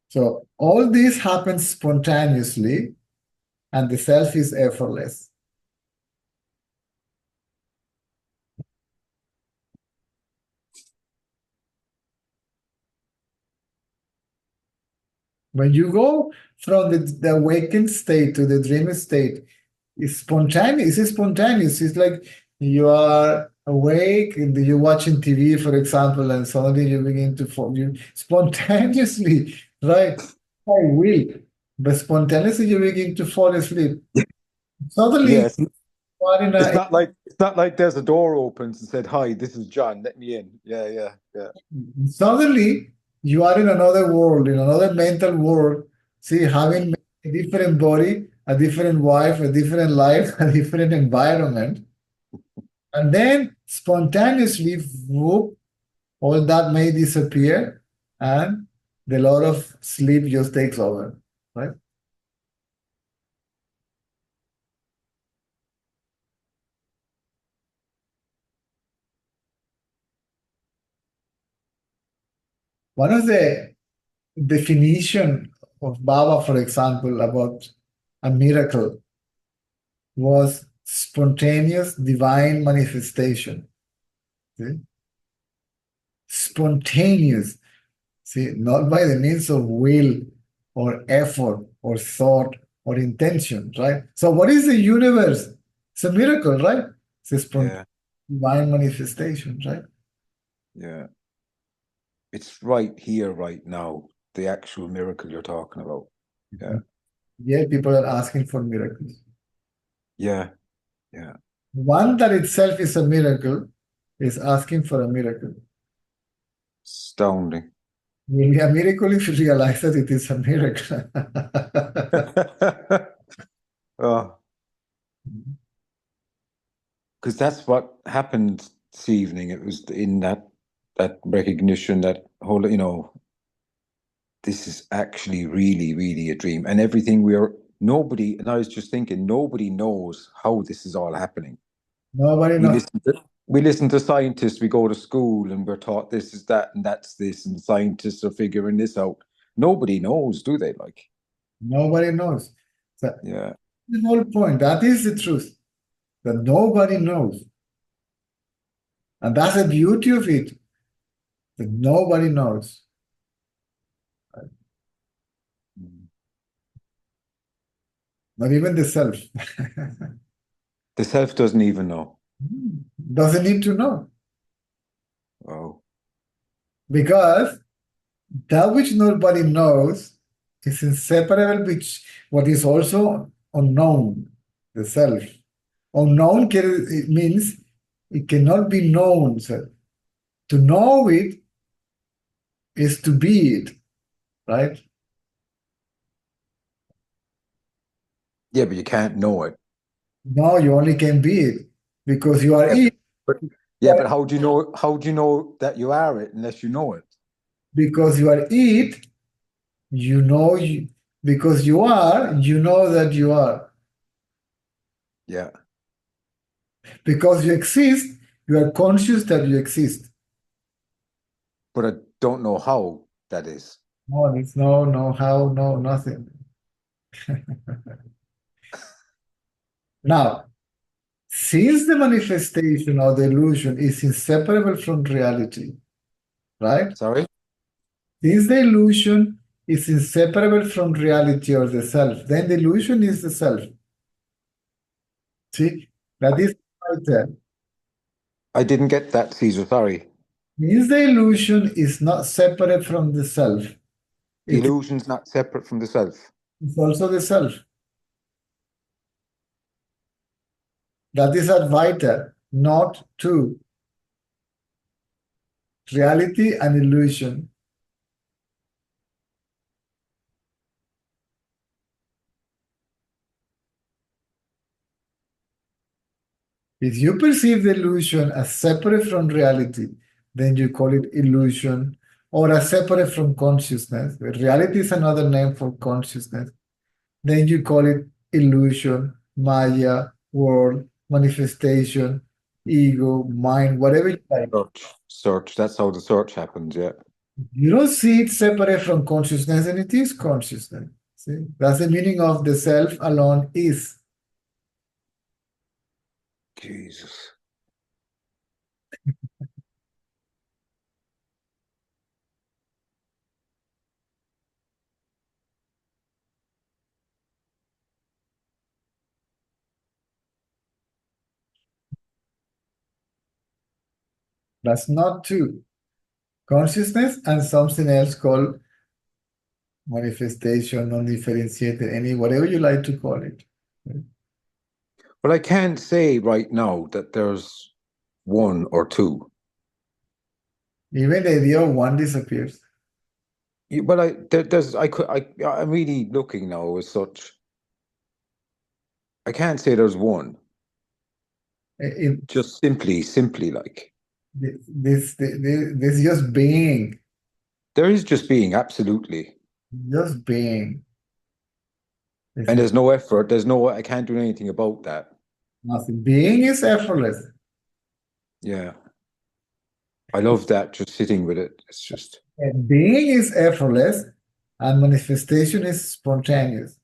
So all this happens spontaneously, and the self is effortless. When you go from the awakened state to the dream state, it's spontaneous. It's spontaneous. It's like you are awake and you're watching TV, for example, and suddenly you begin to fall. You spontaneously, right? I will, but spontaneously you begin to fall asleep. Suddenly, Yes. you are in It's not like there's a door opens and said, "Hi, this is John. Let me in." Yeah. Suddenly you are in another world, in another mental world. See, having a different body, a different wife, a different life, a different environment. And then spontaneously, whoop, all that may disappear, and the lot of sleep just takes over, right? One of the definition of Baba, for example, about a miracle was spontaneous divine manifestation. See? Spontaneous. See, not by the means of will or effort or thought or intention, right? So what is the universe? It's a miracle, right? It's a spontaneous divine manifestation, right? Yeah. It's right here, right now, the actual miracle you're talking about. Yeah. Yeah, people are asking for miracles. Yeah. One that itself is a miracle is asking for a miracle. Astounding. It will be a miracle if you realize that it is a miracle. Oh. Because that's what happened this evening. It was in that recognition, that whole, this is actually really, really a dream. And everything nobody, and I was just thinking, nobody knows how this is all happening. Nobody knows. We listen to scientists, we go to school and we're taught this is that and that's this, and scientists are figuring this out. Nobody knows, do they? Like, nobody knows. So, yeah. the whole point, that is the truth, that nobody knows. And that's the beauty of it, that nobody knows. Not even the self. The self doesn't even know. Doesn't need to know. Oh. Because that which nobody knows is inseparable with what is also unknown, the self. Unknown it means it cannot be known. So to know it is to be it, right? Yeah, but you can't know it. No, you only can be it because you are it. But how do you know that you are it unless you know it? Because you are it, you know you, because you are, you know that you are. Yeah. Because you exist, you are conscious that you exist. But I don't know how that is. No, there's no how, no nothing. Now, since the manifestation or the illusion is inseparable from reality, right? Sorry? Since the illusion is inseparable from reality or the self, then the illusion is the self. See, that is right there. I didn't get that, Caesar. Sorry. Since the illusion is not separate from the self, The it illusion's not separate from the self. is also the self. That is Advaita, not two. Reality and illusion. If you perceive the illusion as separate from reality, then you call it illusion, or as separate from consciousness. Reality is another name for consciousness. Then you call it illusion, Maya, world, manifestation, ego, mind, whatever you like. Search. That's how the search happens, yeah. You don't see it separate from consciousness, and it is consciousness. See, that's the meaning of the self alone is. Jesus. That's not two. Consciousness and something else called manifestation, non-differentiated, any whatever you like to call it. But I can't say right now that there's one or two. Even the idea of one disappears. But I'm really looking now as such. I can't say there's one. Just simply like. This just being. There is just being, absolutely. Just being. And there's no effort. I can't do anything about that. Nothing. Being is effortless. Yeah. I love that, just sitting with it. It's just. And being is effortless and manifestation is spontaneous.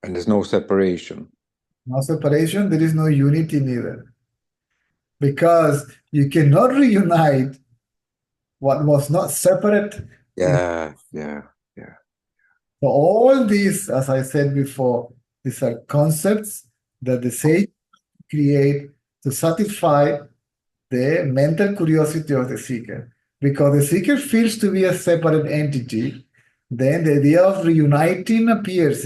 And there's no separation. No separation, there is no unity neither. Because you cannot reunite what was not separate. Yeah. So all these, as I said before, these are concepts that the sage create to satisfy the mental curiosity of the seeker. Because the seeker feels to be a separate entity, then the idea of reuniting appears.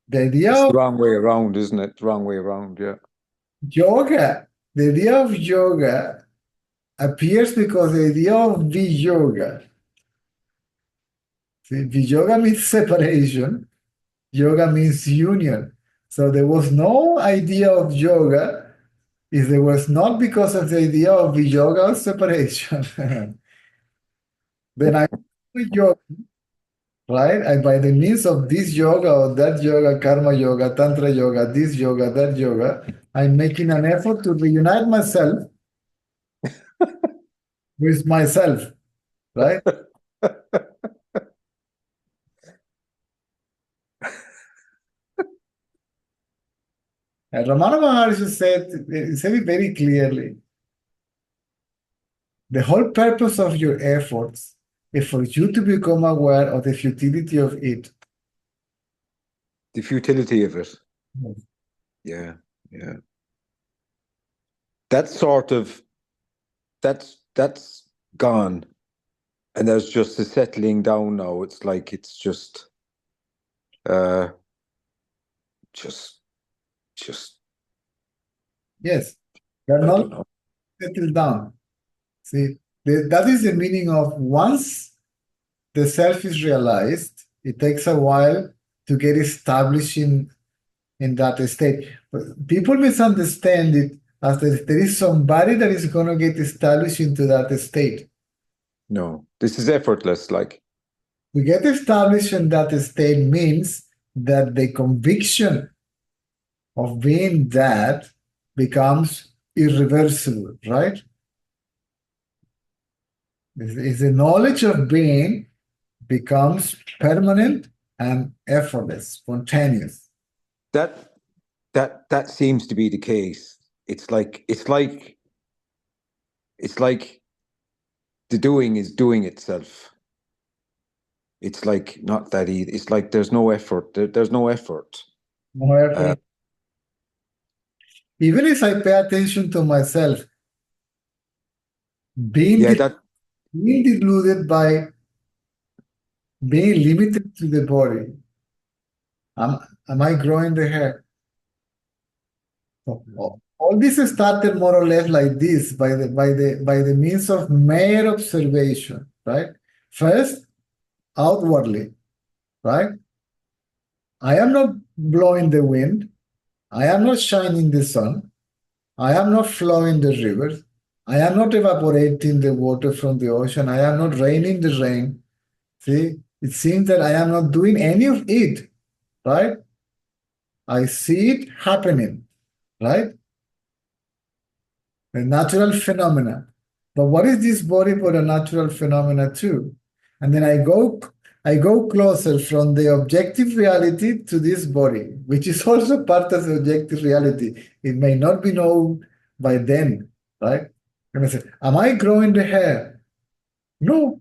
The idea It's of the wrong way around, isn't it? The wrong way around, yeah. yoga, the idea of yoga appears because the idea of Viyoga. See, Viyoga means separation, yoga means union. So there was no idea of yoga if there was not because of the idea of Viyoga of separation. Then I yoga, right? And by the means of this yoga or that yoga, karma yoga, tantra yoga, this yoga, that yoga, I'm making an effort to reunite myself with myself, right? And Ramana Maharshi said it very clearly. The whole purpose of your efforts is for you to become aware of the futility of it. The futility of it. Yes. Yeah. That's gone. And there's just a settling down now. It's like it's just Yes, you're not settled down. See, that is the meaning of once the self is realized, it takes a while to get established in that state. But people misunderstand it as that there is somebody that is going to get established into that state. No, this is effortless, like. To get established in that state means that the conviction of being that becomes irreversible, right? Is the knowledge of being becomes permanent and effortless, spontaneous. That seems to be the case. It's like the doing is doing itself. It's like not that easy. It's like there's no effort. There's no effort. No effort. Even if I pay attention to myself, being deluded by being limited to the body, am I growing the hair? All this started more or less like this by the means of mere observation, right? First, outwardly, right? I am not blowing the wind. I am not shining the sun. I am not flowing the rivers. I am not evaporating the water from the ocean. I am not raining the rain. See, it seems that I am not doing any of it, right? I see it happening, right? A natural phenomena. But what is this body but a natural phenomena too? And then I go closer from the objective reality to this body, which is also part of the objective reality. It may not be known by then, right? And I say, am I growing the hair? No.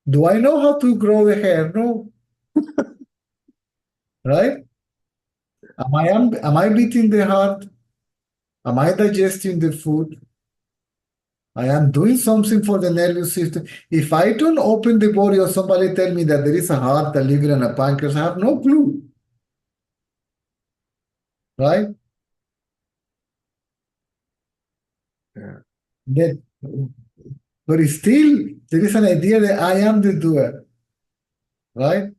Do I know how to grow the hair? No. Right? Am I beating the heart? Am I digesting the food? I am doing something for the nervous system. If I don't open the body or somebody tell me that there is a heart, a liver, and a pancreas, I have no clue. Right? Yeah. But still, there is an idea that I am the doer. Right?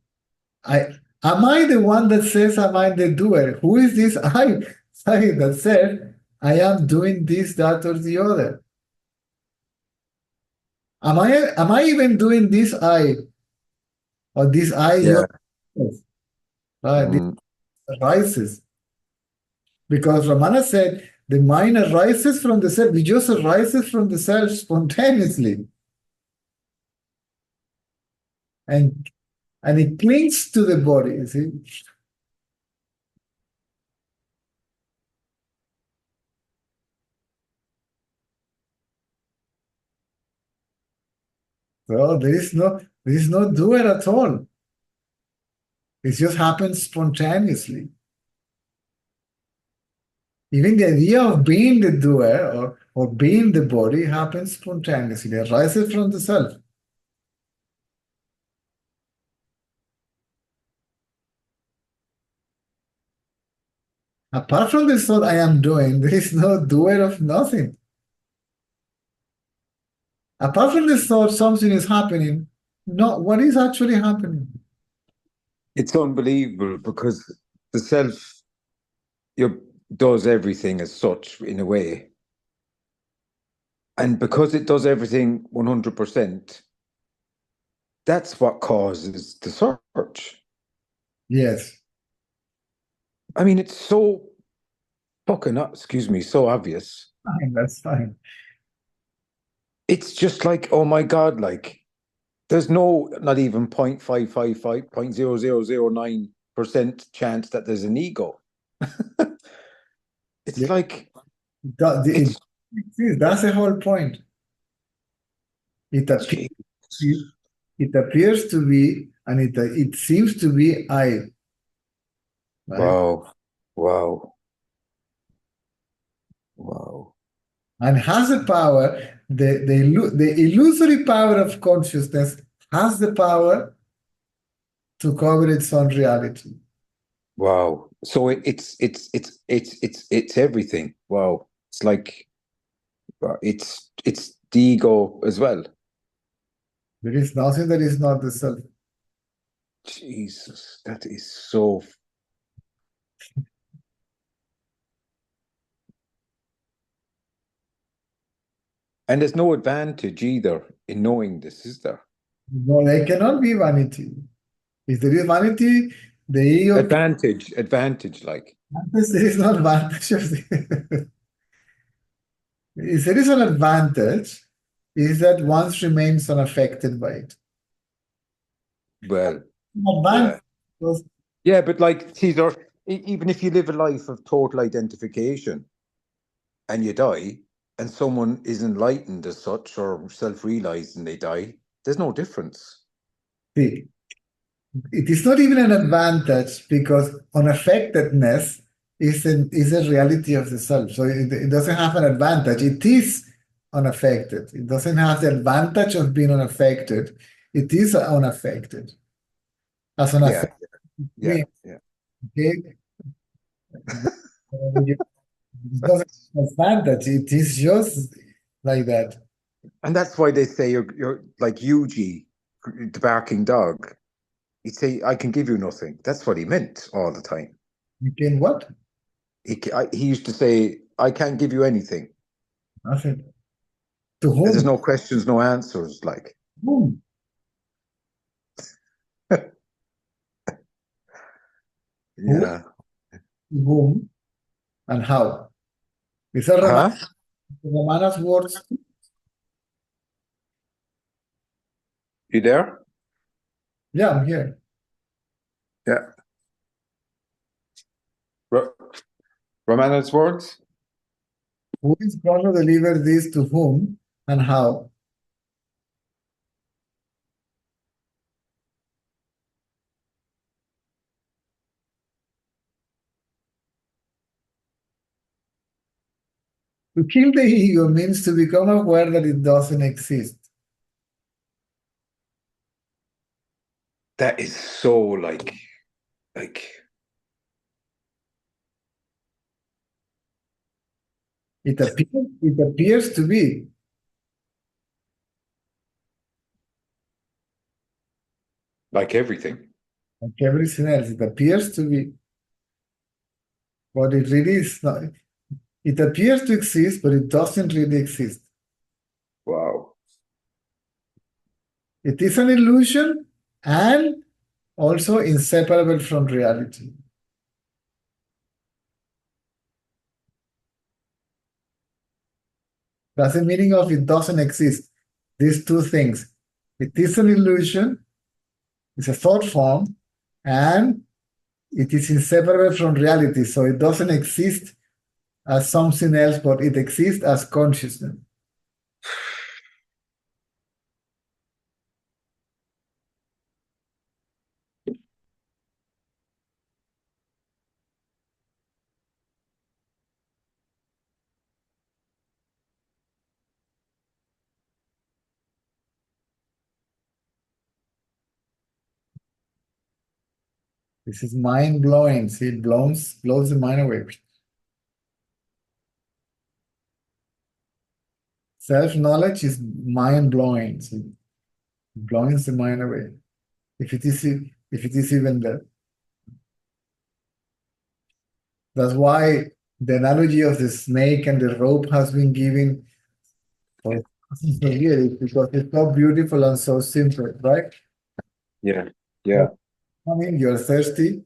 Am I the one that says am I the doer? Who is this I that said I am doing this, that, or the other? Am I even doing this I? Or this I? Yeah. Right? This arises. Because Ramana said the mind arises from the self. It just arises from the self spontaneously. And it clings to the body, you see. So there is no doer at all. It just happens spontaneously. Even the idea of being the doer or being the body happens spontaneously. It arises from the self. Apart from this thought I am doing, there is no doer of nothing. Apart from this thought something is happening, what is actually happening? It's unbelievable because the self does everything as such in a way. And because it does everything 100%, that's what causes the search. Yes. I mean, it's so so obvious. Fine, that's fine. It's just like, oh my God, like there's not even 0.555, 0.0009% chance that there's an ego. It's like that's the whole point. It appears to be, and it seems to be I. Right? Wow. And has the power, the illusory power of consciousness has the power to cover its own reality. Wow. So it's everything. Wow. It's like it's the ego as well. There is nothing that is not the self. Jesus, that is so. And there's no advantage either in knowing this, is there? No, there cannot be vanity. If there is vanity, the ego... Advantage, like. There is no advantage of If there is an advantage, is that one remains unaffected by it. Well, Advantage was yeah, but like, Caesar, even if you live a life of total identification and you die, and someone is enlightened as such or self-realized and they die, there's no difference. See, it is not even an advantage because unaffectedness is a reality of the self. So it doesn't have an advantage. It is unaffected. It doesn't have the advantage of being unaffected. It is unaffected. As unaffected, Yeah. okay? It doesn't have advantage. It is just like that. And that's why they say you're like Yuji, the barking dog. He'd say, I can give you nothing. That's what he meant all the time. You can what? He used to say, I can't give you anything. Nothing. To There's whom? no questions, no answers. Like, Whom? yeah. To whom? And how? These are Huh? Romana's words. You there? Yeah, I'm here. Yeah. Romana's words? Who is going to deliver this to whom and how? To kill the ego means to become aware that it doesn't exist. That is so like It appears to be. like everything. Like everything else, it appears to be. But it really is not. It appears to exist, but it doesn't really exist. Wow. It is an illusion and also inseparable from reality. That's the meaning of it doesn't exist. These two things. It is an illusion, it's a thought form, and it is inseparable from reality. So it doesn't exist as something else, but it exists as consciousness. This is mind blowing. See, it blows the mind away. Self-knowledge is mind blowing. See, it blows the mind away. If it is even there. That's why the analogy of the snake and the rope has been given for years, because it's so beautiful and so simple, right? Yeah. You're thirsty,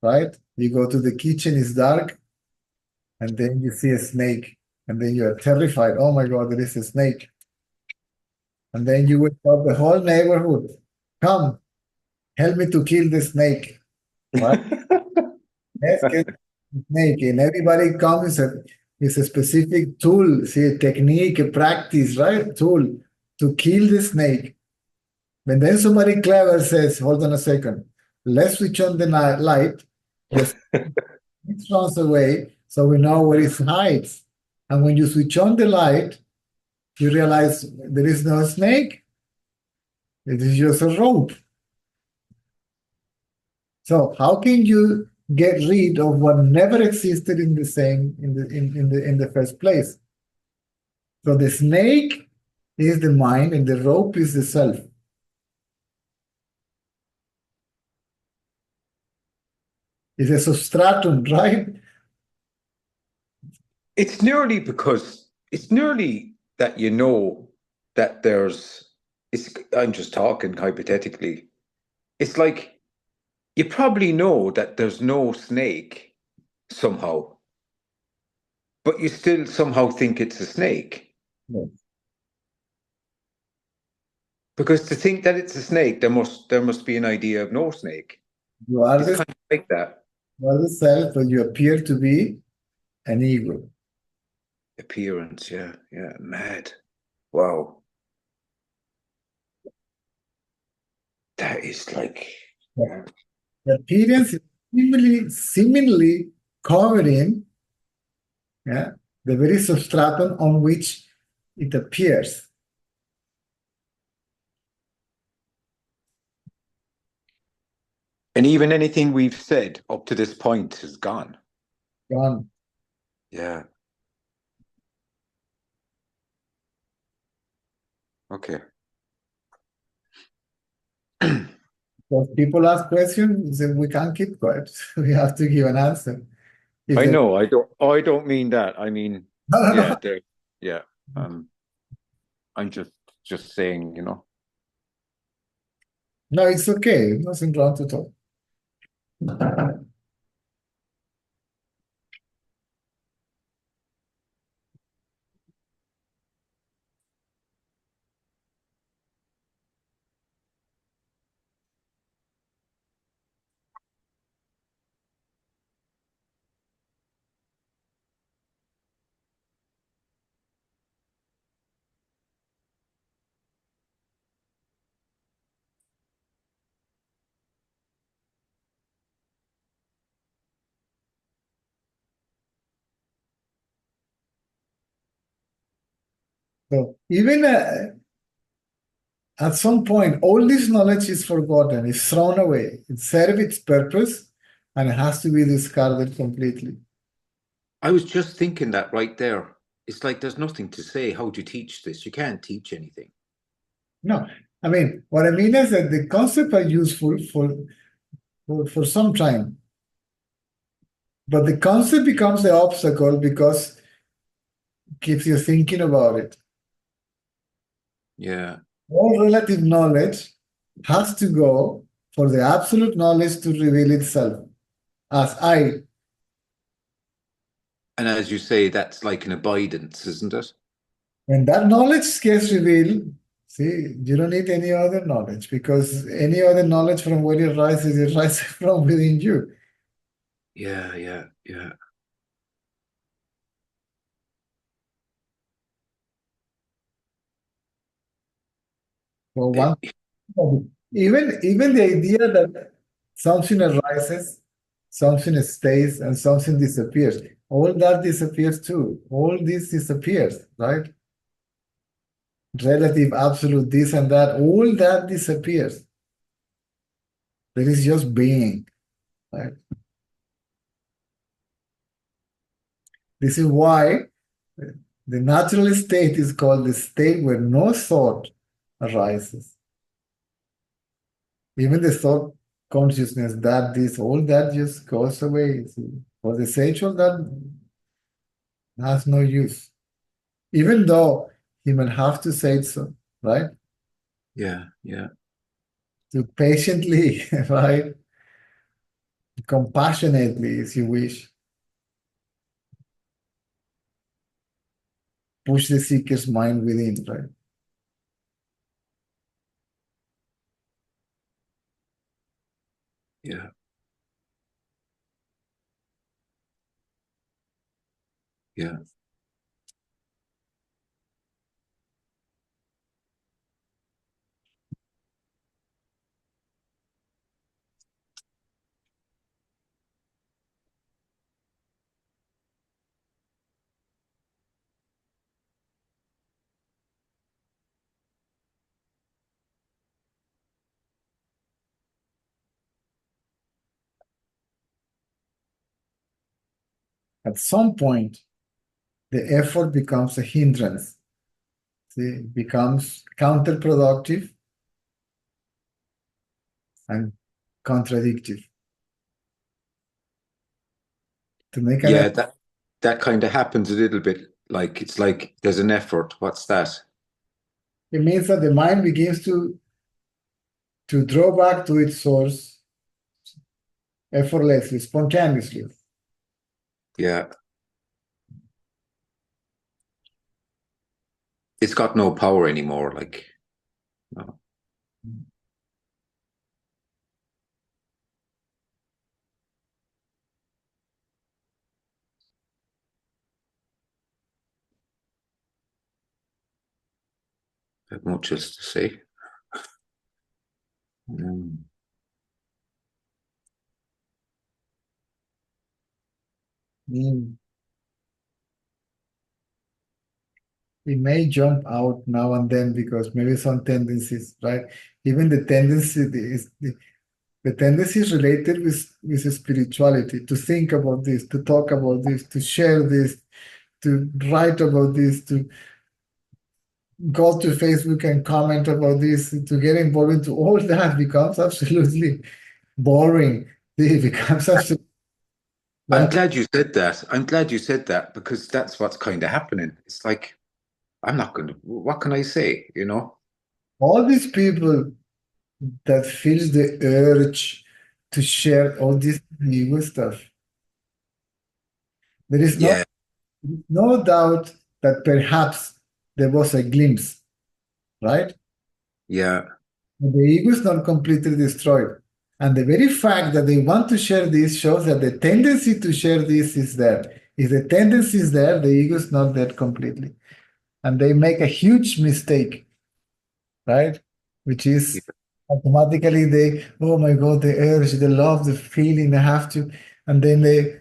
right? You go to the kitchen, it's dark, and then you see a snake, and then you're terrified. Oh my God, there is a snake. And then you wake up the whole neighborhood. Come, help me to kill the snake. Right? Let's get the snake. And everybody comes with a specific tool, see, a technique, a practice, right? Tool to kill the snake. And then somebody clever says, hold on a second, let's switch on the light. The snake runs away, so we know where it hides. And when you switch on the light, you realize there is no snake. It is just a rope. So how can you get rid of what never existed in the first place? So the snake is the mind and the rope is the self. It's a substratum, right? It's nearly that you know that I'm just talking hypothetically. It's like you probably know that there's no snake somehow, But you still somehow think it's a snake. Yes. Because to think that it's a snake, there must be an idea of no snake. You are It's the, kind of like that. you are the self, but you appear to be an ego. Appearance, yeah, mad. Wow. That is like, yeah. The appearance is seemingly covering the very substratum on which it appears. And even anything we've said up to this point is gone. Gone. Yeah. Okay. Because people ask questions, and we can't keep quiet. We have to give an answer. If I they- know. I don't mean that. I mean, No. yeah, yeah. I'm just saying, you know. No, it's okay. Nothing wrong to talk. So even at some point, all this knowledge is forgotten, it's thrown away. It serves its purpose and it has to be discarded completely. I was just thinking that right there. It's like there's nothing to say. How do you teach this? You can't teach anything. No, I mean, what I mean is that the concepts are useful for some time. But the concept becomes the obstacle because it keeps you thinking about it. Yeah. All relative knowledge has to go for the absolute knowledge to reveal itself as I. And as you say, that's like an abidance, isn't it? When that knowledge gets revealed, see, you don't need any other knowledge because any other knowledge from where it rises from within you. Yeah. For one, even the idea that something arises, something stays, and something disappears, all that disappears too. All this disappears, right? Relative, absolute, this and that, all that disappears. There is just being, right? This is why the natural state is called the state where no thought arises. Even the thought consciousness, that this, all that just goes away. See? For the sexual, that has no use. Even though he might have to say so, right? Yeah. To patiently, right? Compassionately, if you wish, push the seeker's mind within, right? Yeah. At some point, the effort becomes a hindrance. See, it becomes counterproductive and contradictive. To make an Yeah, effort, that kind of happens a little bit. Like it's like there's an effort. What's that? it means that the mind begins to draw back to its source effortlessly, spontaneously. Yeah. it's got no power anymore. Like, no. I have much else to say. Mm. It may jump out now and then because maybe some tendencies, right? Even the tendency is the tendency is related with spirituality, to think about this, to talk about this, to share this, to write about this, to go to Facebook and comment about this, to get involved into all that becomes absolutely boring. It becomes absolutely. I'm glad you said that. I'm glad you said that because that's what's kind of happening. It's like, I'm not going to, what can I say, you know? All these people that feels the urge to share all this ego stuff. There is Yeah, no doubt that perhaps there was a glimpse, right? yeah, But the ego is not completely destroyed. And the very fact that they want to share this shows that the tendency to share this is there. If the tendency is there, the ego is not there completely. And they make a huge mistake, right? Which yeah, is automatically they, oh my God, the urge, the love, the feeling, they have to. And then they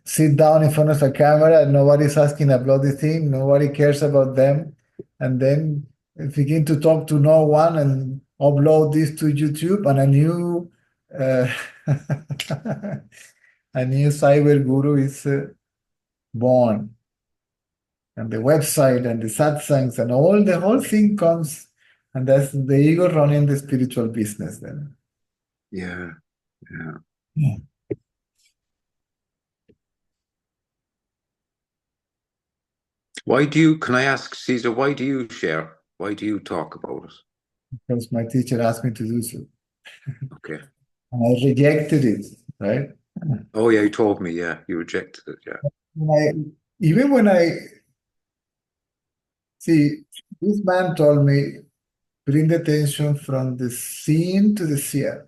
sit down in front of a camera and nobody's asking a bloody thing, nobody cares about them. And then begin to talk to no one and upload this to YouTube and uh, a new cyber guru is born. And the website and the satsangs and all the whole thing comes, and that's the ego running the spiritual business then. yeah, yeah. Yeah. Why do you, can I ask, Caesar, why do you share? Why do you talk about it? Because my teacher asked me to do so. Okay. And I rejected it, right? Oh, yeah, you told me, yeah, you rejected it, yeah. Even when I see, this man told me, bring the attention from the seen to the seer.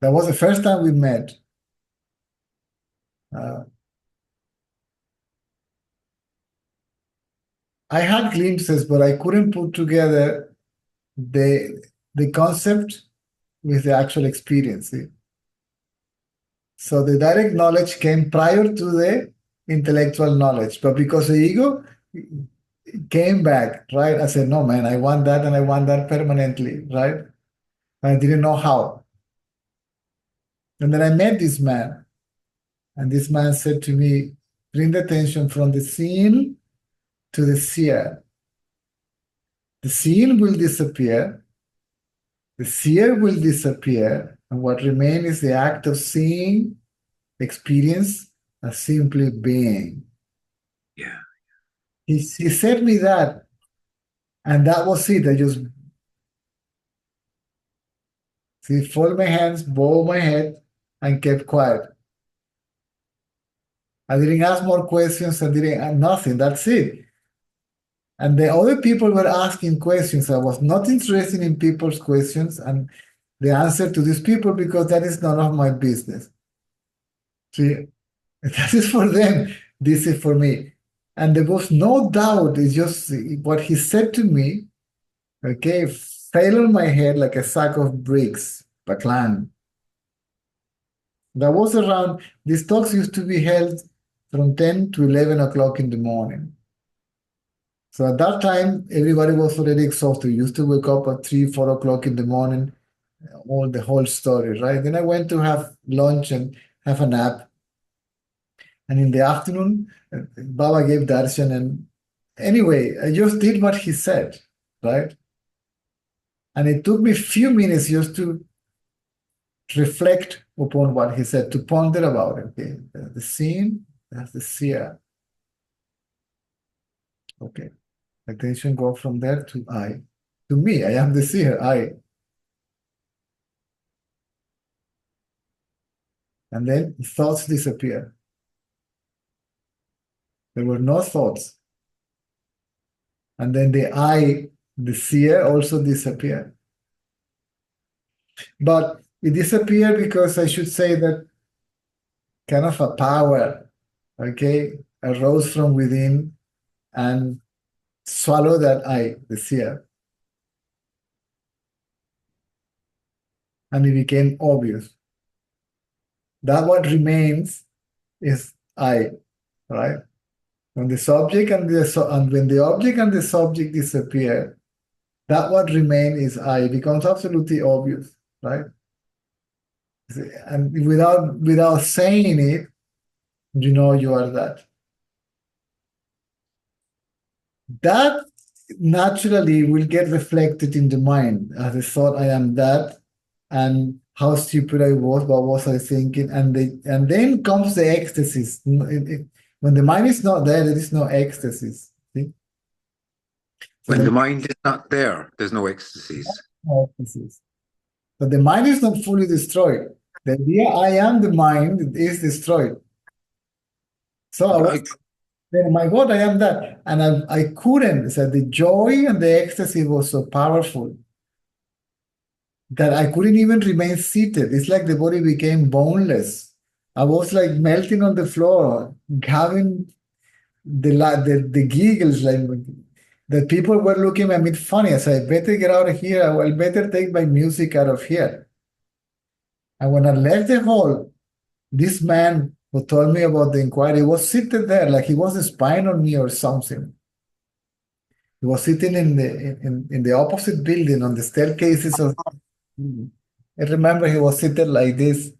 That was the first time we met. I had glimpses, but I couldn't put together the concept with the actual experience. See? So the direct knowledge came prior to the intellectual knowledge, but because the ego came back, right? I said, no, man, I want that and I want that permanently, right? I didn't know how. And then I met this man, and this man said to me, bring the attention from the seen to the seer. The seen will disappear, the seer will disappear, and what remains is the act of seeing, experience, as simply being. Yeah. He said me that, and that was it. I just folded my hands, bowed my head, and kept quiet. I didn't ask more questions. I didn't nothing. That's it. And the other people were asking questions. I was not interested in people's questions and the answer to these people because that is none of my business. See, that is for them. This is for me. And there was no doubt. It's just what he said to me, okay, fell on my head like a sack of bricks, baklang. That was around, these talks used to be held from 10 to 11 o'clock in the morning. So at that time, everybody was already exhausted. We used to wake up at 3, 4 o'clock in the morning, all the whole story, right? Then I went to have lunch and have a nap. And in the afternoon, Baba gave darshan. And anyway, I just did what he said, right? And it took me a few minutes just to reflect upon what he said, to ponder about it. Okay, the seen, that's the seer. Okay, attention go from there to I. To me, I am the seer, I. And then thoughts disappear. There were no thoughts. And then the I, the seer, also disappear. But it disappeared because I should say that kind of a power, okay, arose from within and swallowed that I, the seer. And it became obvious. That what remains is I, right? When the subject and when the object and the subject disappear, that what remains is I. It becomes absolutely obvious, right? And without saying it, you know you are that. That naturally will get reflected in the mind as a thought, I am that, and how stupid I was, what was I thinking, and then comes the ecstasy. When the mind is not there, there is no ecstasy. See? When the mind is not there, there's no ecstasies. No ecstasies. But the mind is not fully destroyed. The idea I am the mind is destroyed. So I was then, my God, I am that. And I couldn't. So the joy and the ecstasy was so powerful that I couldn't even remain seated. It's like the body became boneless. I was like melting on the floor, having the giggles, like the people were looking at me funny. I said, I better get out of here. I better take my music out of here. And when I left the hall, this man who told me about the inquiry was sitting there like he was spying on me or something. He was sitting in the opposite building on the staircases of. I remember he was sitting like this,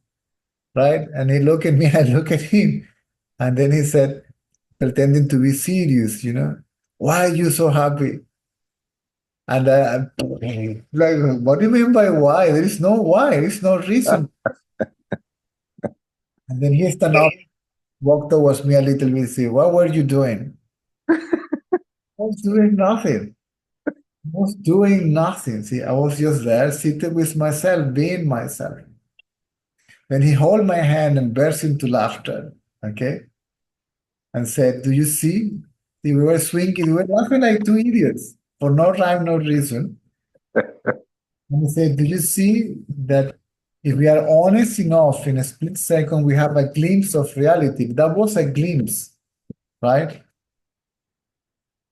right? And he looked at me, I look at him, and then he said, pretending to be serious, why are you so happy? And I'm like, what do you mean by why? There is no why, there is no reason. And then he stand up, walked towards me a little bit, say, what were you doing? I was doing nothing. I was doing nothing. See, I was just there, sitting with myself, being myself. Then he held my hand and burst into laughter, okay? And said, do you see? We were swinging, we were laughing like two idiots for no rhyme, no reason. And he said, do you see that if we are honest enough, in a split second, we have a glimpse of reality? That was a glimpse, right?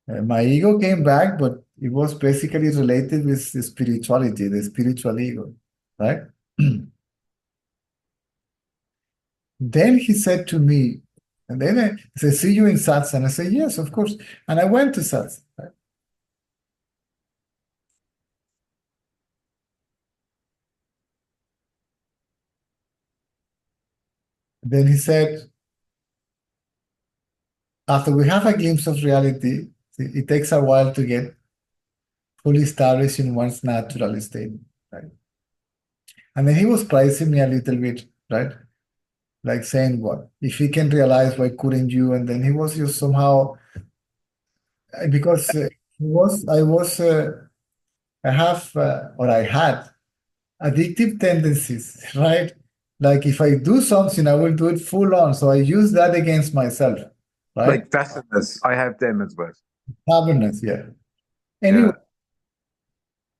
My ego came back, but it was basically related with the spirituality, the spiritual ego, right? Then he said to me, and then I said, see you in satsang. I said, yes, of course. And I went to satsang. Right? Then he said, after we have a glimpse of reality, it takes a while to get fully established in one's natural state, right? And then he was pricing me a little bit, right? Like saying, what? If he can realize, why couldn't you? And then he was just somehow, because I had addictive tendencies, right? Like if I do something, I will do it full on. So I use that against myself, right? Like fasteners, I have them as well. Stubbornness, yeah. Anyway,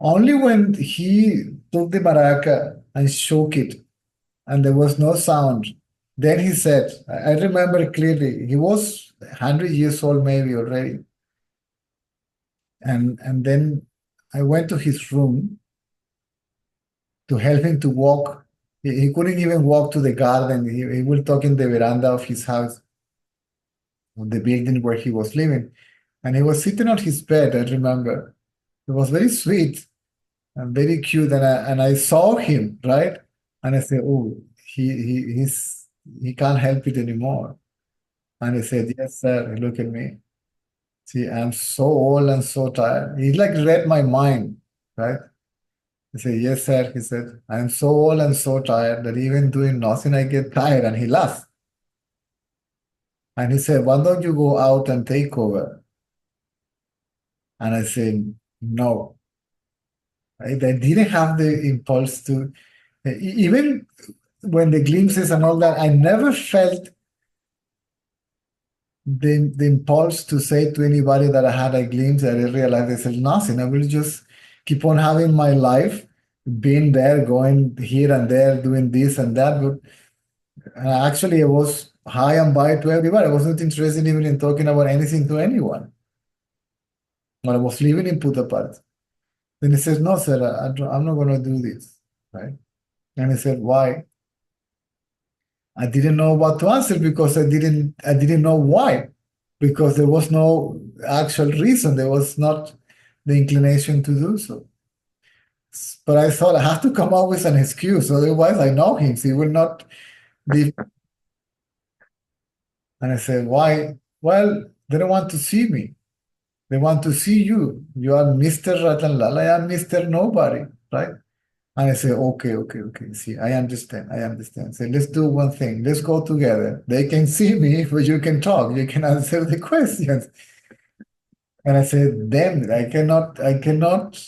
only when he took the maraca and shook it, and there was no sound, then he said, I remember clearly, he was 100 years old maybe already. And then I went to his room to help him to walk. He couldn't even walk to the garden. He would talk in the veranda of his house, of the building where he was living. And he was sitting on his bed, I remember. It was very sweet and very cute. And I saw him, right? And I said, oh, he can't help it anymore. And he said, yes, sir, look at me. See, I'm so old and so tired. He like read my mind, right? He said, yes, sir. He said, I'm so old and so tired that even doing nothing, I get tired. And he laughed. And he said, why don't you go out and take over? And I said, no. I didn't have the impulse to, even when the glimpses and all that, I never felt the impulse to say to anybody that I had a glimpse, I realized I said nothing. I will just keep on having my life, being there, going here and there, doing this and that. But actually, I was high and by to everybody. I wasn't interested even in talking about anything to anyone. When I was living in Puttaparth. Then he says, no, sir, I'm not going to do this, right? And he said, why? I didn't know what to answer because I didn't know why, because there was no actual reason. There was not the inclination to do so. But I thought I have to come up with an excuse, otherwise I know him. So he will not be. And I said, why? Well, they don't want to see me. They want to see you. You are Mr. Ratanlal. I am Mr. Nobody, right? And I say, okay. See, I understand. So let's do one thing. Let's go together. They can see me, but you can talk. You can answer the questions. And I said, damn it, I cannot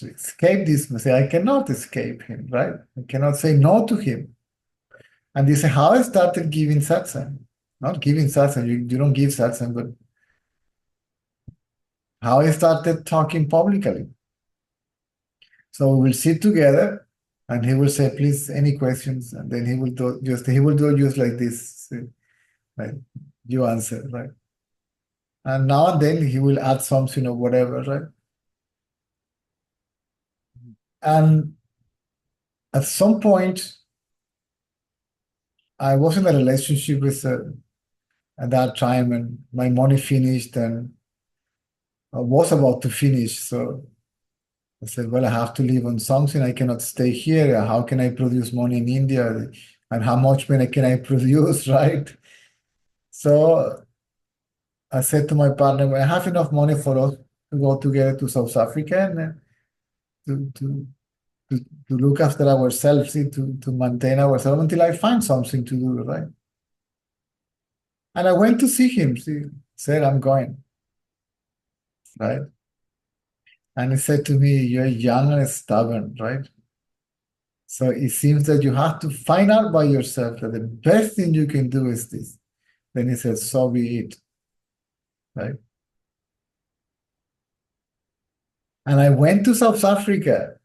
escape this. I say, I cannot escape him, right? I cannot say no to him. And they say, how I started giving satsang. Not giving satsang, you don't give satsang, but how I started talking publicly. So we will sit together and he will say, please, any questions? And then he will do just like this, right? You answer, right? And now and then he will add something or whatever, right? And at some point, I was in a relationship with at that time, and my money finished, and I was about to finish. So I said, well, I have to live on something. I cannot stay here. How can I produce money in India? And how much money can I produce, right? So I said to my partner, well, I have enough money for us to go together to South Africa and to look after ourselves, to maintain ourselves until I find something to do, right? And I went to see him. He said, I'm going, right? And he said to me, you're young and stubborn, right? So it seems that you have to find out by yourself that the best thing you can do is this. Then he said, so be it, right? And I went to South Africa,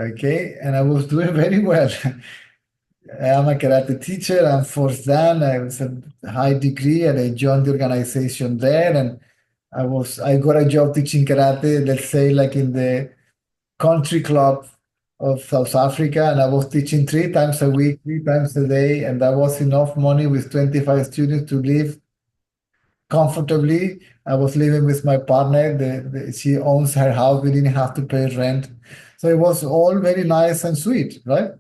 okay? And I was doing very well. I am a karate teacher. I'm fourth dan. I was a high degree and I joined the organization there. And I got a job teaching karate, let's say like in the country club of South Africa. And I was teaching 3 times a week, 3 times a day. And that was enough money with 25 students to live comfortably. I was living with my partner. She owns her house. We didn't have to pay rent. So it was all very nice and sweet, right?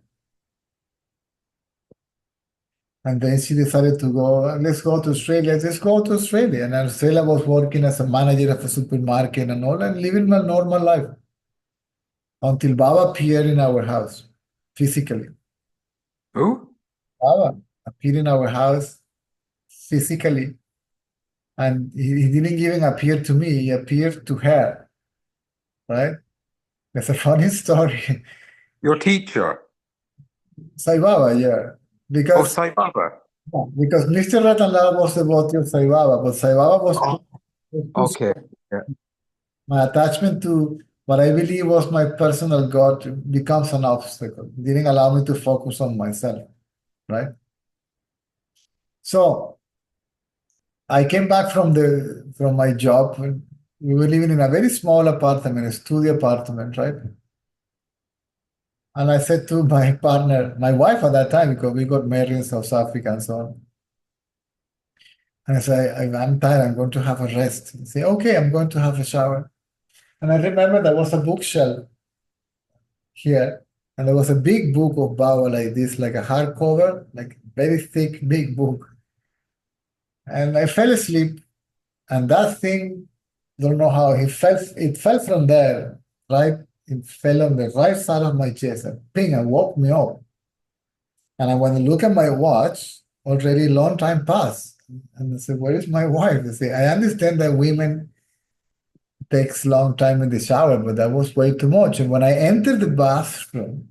And then she decided to go, let's go to Australia. Let's go to Australia. And Australia was working as a manager of a supermarket and all, and living my normal life until Baba appeared in our house physically. Who? Baba appeared in our house physically. And he didn't even appear to me, he appeared to her, right? It's a funny story. Your teacher? Sai Baba, yeah. Oh, Because Sai Baba. Mr. Ratanlal was devotee of Sai Baba, but Sai Baba was Okay. Yeah. my attachment to what I believe was my personal God becomes an obstacle. It didn't allow me to focus on myself, right? So I came back from my job. We were living in a very small apartment, a studio apartment, right? And I said to my partner, my wife at that time, because we got married in South Africa and so on. And I said, I'm tired, I'm going to have a rest. He said, okay, I'm going to have a shower. And I remember there was a bookshelf here, and there was a big book of Baba like this, like a hardcover, like very thick, big book. And I fell asleep, and that thing, don't know how, it fell from there, right? It fell on the right side of my chest, and ping, and woke me up. And I went to look at my watch, already a long time passed. And I said, where is my wife? I say, I understand that women takes long time in the shower, but that was way too much. And when I entered the bathroom,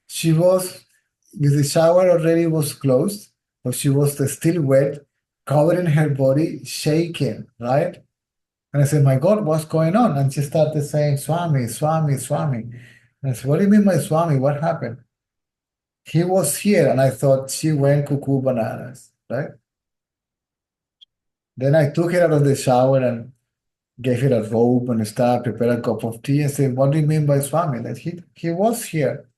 the shower already was closed, but she was still wet, covering her body, shaking, right? And I said, my God, what's going on? And she started saying, Swami, Swami, Swami. And I said, what do you mean by Swami? What happened? He was here, and I thought she went cuckoo bananas, right? Then I took her out of the shower and gave her a robe and stuff, prepared a cup of tea, and said, what do you mean by Swami? That he was here.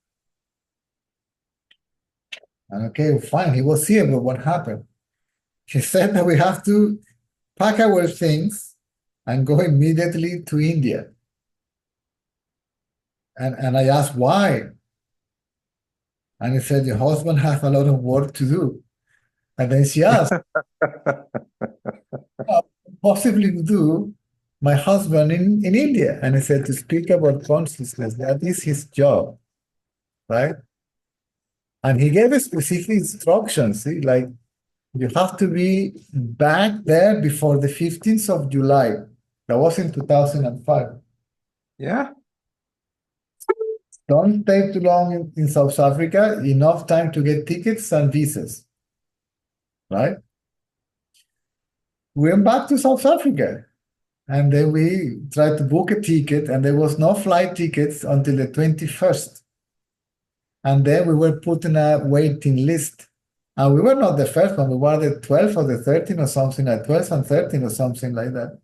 And okay, fine, he was here, but what happened? She said that we have to pack our things and go immediately to India. And I asked why. And he said, your husband has a lot of work to do. And then she asked, what possibly to do my husband in India? And I said, to speak about consciousness, that is his job, right? And he gave us specific instructions, see, like you have to be back there before the 15th of July. That was in 2005. Yeah. Don't stay too long in South Africa, enough time to get tickets and visas, right? We went back to South Africa, and then we tried to book a ticket, and there was no flight tickets until the 21st. And then we were put in a waiting list. And we were not the first one, we were the 12th or the 13th or something like 12th and 13th or something like that.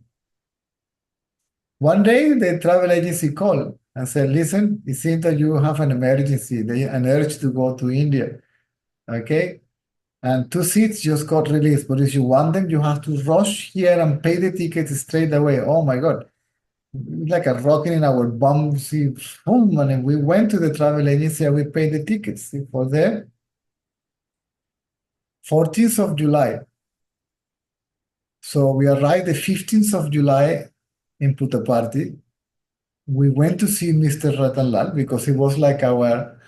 One day, the travel agency called and said, listen, it seems that you have an emergency, an urge to go to India, okay? And 2 seats just got released, but if you want them, you have to rush here and pay the tickets straight away. Oh my God. Like a rocket in our bum, see, boom, and we went to the travel agency and we paid the tickets for the 14th of July. So we arrived the 15th of July in Puttaparthi. We went to see Mr. Ratanlal because he was like our,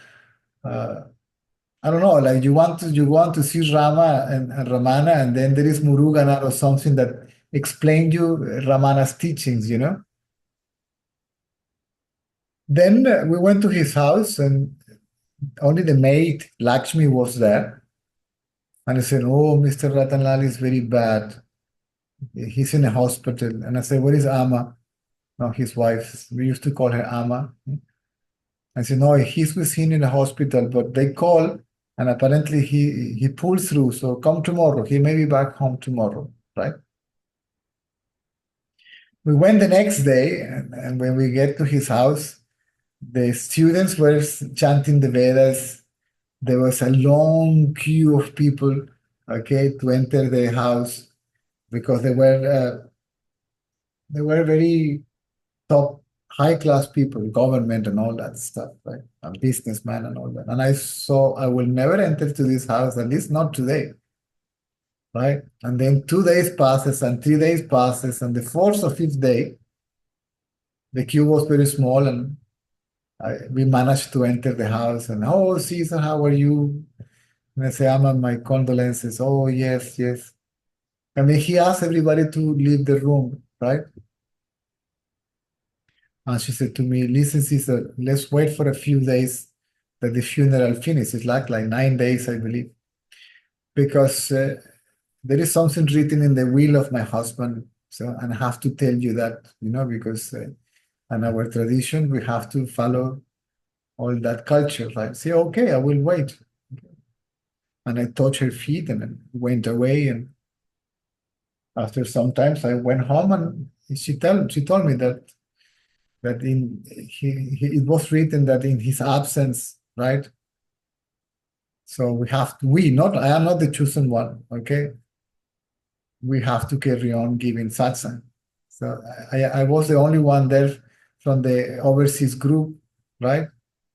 I don't know, like you want to see Rama and Ramana, and then there is Muruganar or something that explained you Ramana's teachings, you know? Then we went to his house, and only the maid, Lakshmi, was there. And I said, oh, Mr. Ratanlal is very bad. He's in a hospital. And I said, where is Amma? No, his wife. We used to call her Amma. I said, no, he's with him in a hospital, but they call, and apparently he pulled through. So come tomorrow. He may be back home tomorrow, right? We went the next day, and when we get to his house, the students were chanting the Vedas. There was a long queue of people, okay, to enter the house because they were very top, high-class people, government and all that stuff, right? And businessman and all that. And I saw I will never enter to this house, at least not today, right? And then 2 days passes and 3 days passes, and the 4th or 5th day, the queue was very small, and we managed to enter the house. And, oh, Cesar, how are you? And I say, I'm on my condolences. Oh, yes, yes. And then he asked everybody to leave the room, right? And she said to me, listen, Cesar, let's wait for a few days that the funeral finishes. It's like 9 days, I believe. Because there is something written in the will of my husband. So, and I have to tell you that, you know, because in our tradition, we have to follow all that culture, right? Say, okay, I will wait. And I touched her feet and then went away. And after some time, I went home, and she told me that it was written that in his absence, right? So I am not the chosen one, okay? We have to carry on giving satsang. So I was the only one there from the overseas group, right?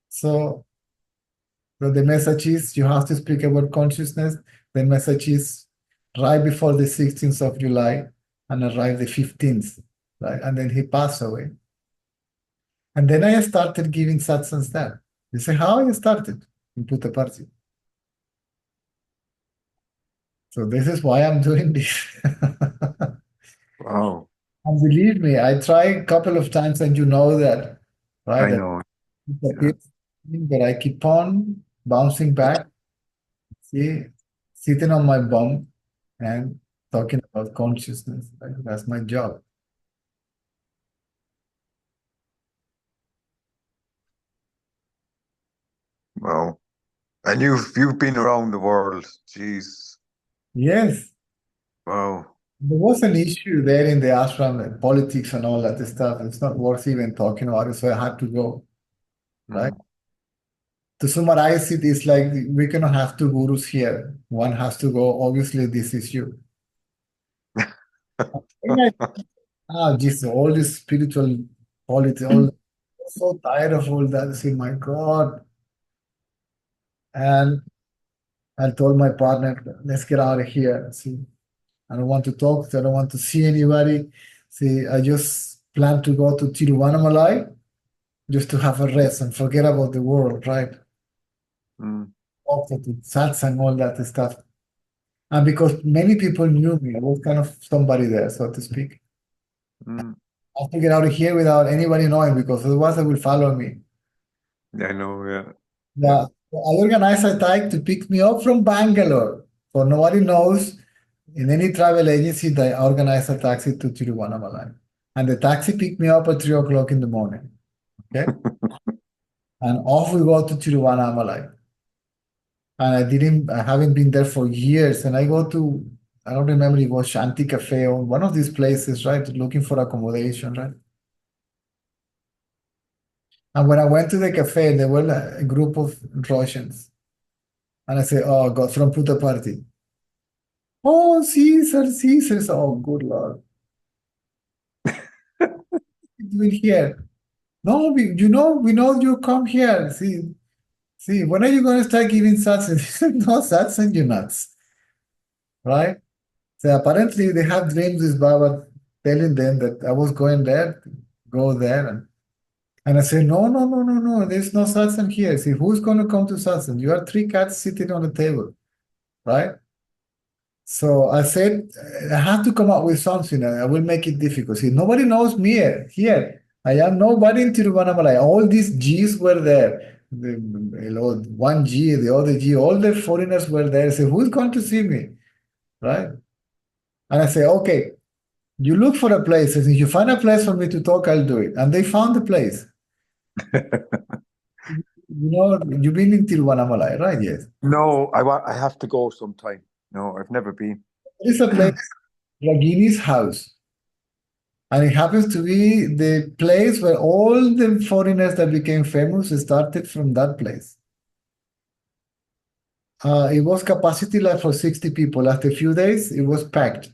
So the message is you have to speak about consciousness. The message is right before the 16th of July and arrive the 15th, right? And then he passed away. And then I started giving satsangs there. You say, how I started? In Puttaparthi. So this is why I'm doing this. Wow. And believe me, I tried a couple of times, and you know that, right? I know. But I keep on bouncing back, see, sitting on my bum and talking about consciousness. Like, that's my job. Wow. And you've been around the world. Jeez. Yes. Wow. There was an issue there in the ashram, and politics and all that stuff. It's not worth even talking about it, so I had to go. Right? To summarize it, it's like we cannot have two gurus here. One has to go. Obviously, this is you. Just all this spiritual politics, all so tired of all that. I say, my God. And I told my partner, let's get out of here. See, I don't want to talk. I don't want to see anybody. See, I just plan to go to Tiruvannamalai just to have a rest and forget about the world, right? Also to satsang, all that stuff. And because many people knew me, I was kind of somebody there, so to speak. I have to get out of here without anybody knowing, because otherwise they will follow me. I know, yeah. Yeah. I organized a taxi to pick me up from Bangalore. So nobody knows. In any travel agency, they organize a taxi to Tiruvannamalai. And the taxi picked me up at 3 o'clock in the morning. Okay. And off we go to Tiruvannamalai. And I haven't been there for years. And I go to, I don't remember, it was Shanti Cafe or one of these places, right? Looking for accommodation, right? And when I went to the cafe, there were a group of Russians. And I said, oh God, from Puttaparthi. Oh, Caesar, Caesar. Oh, good Lord. What are you doing here? No, we know you come here. See, when are you going to start giving satsang? No satsang, you nuts. Right? So apparently they have dreams, this Baba telling them that I was going there, go there. And I said, no, there's no satsang here. See, who's going to come to satsang? You are 3 cats sitting on the table, right? So I said, I have to come up with something. I will make it difficult. See, nobody knows me here. I am nobody in Tiruvannamalai. All these G's were there. One G, the other G, all the foreigners were there. I said, who's going to see me? Right? And I say, okay, you look for a place. And if you find a place for me to talk, I'll do it. And they found the place. You've been in Tiruvannamalai, right? Yes. No, I have to go sometime. No, I've never been. There's a place, Ragini's house. And it happens to be the place where all the foreigners that became famous started from that place. It was capacity like for 60 people. After a few days, it was packed.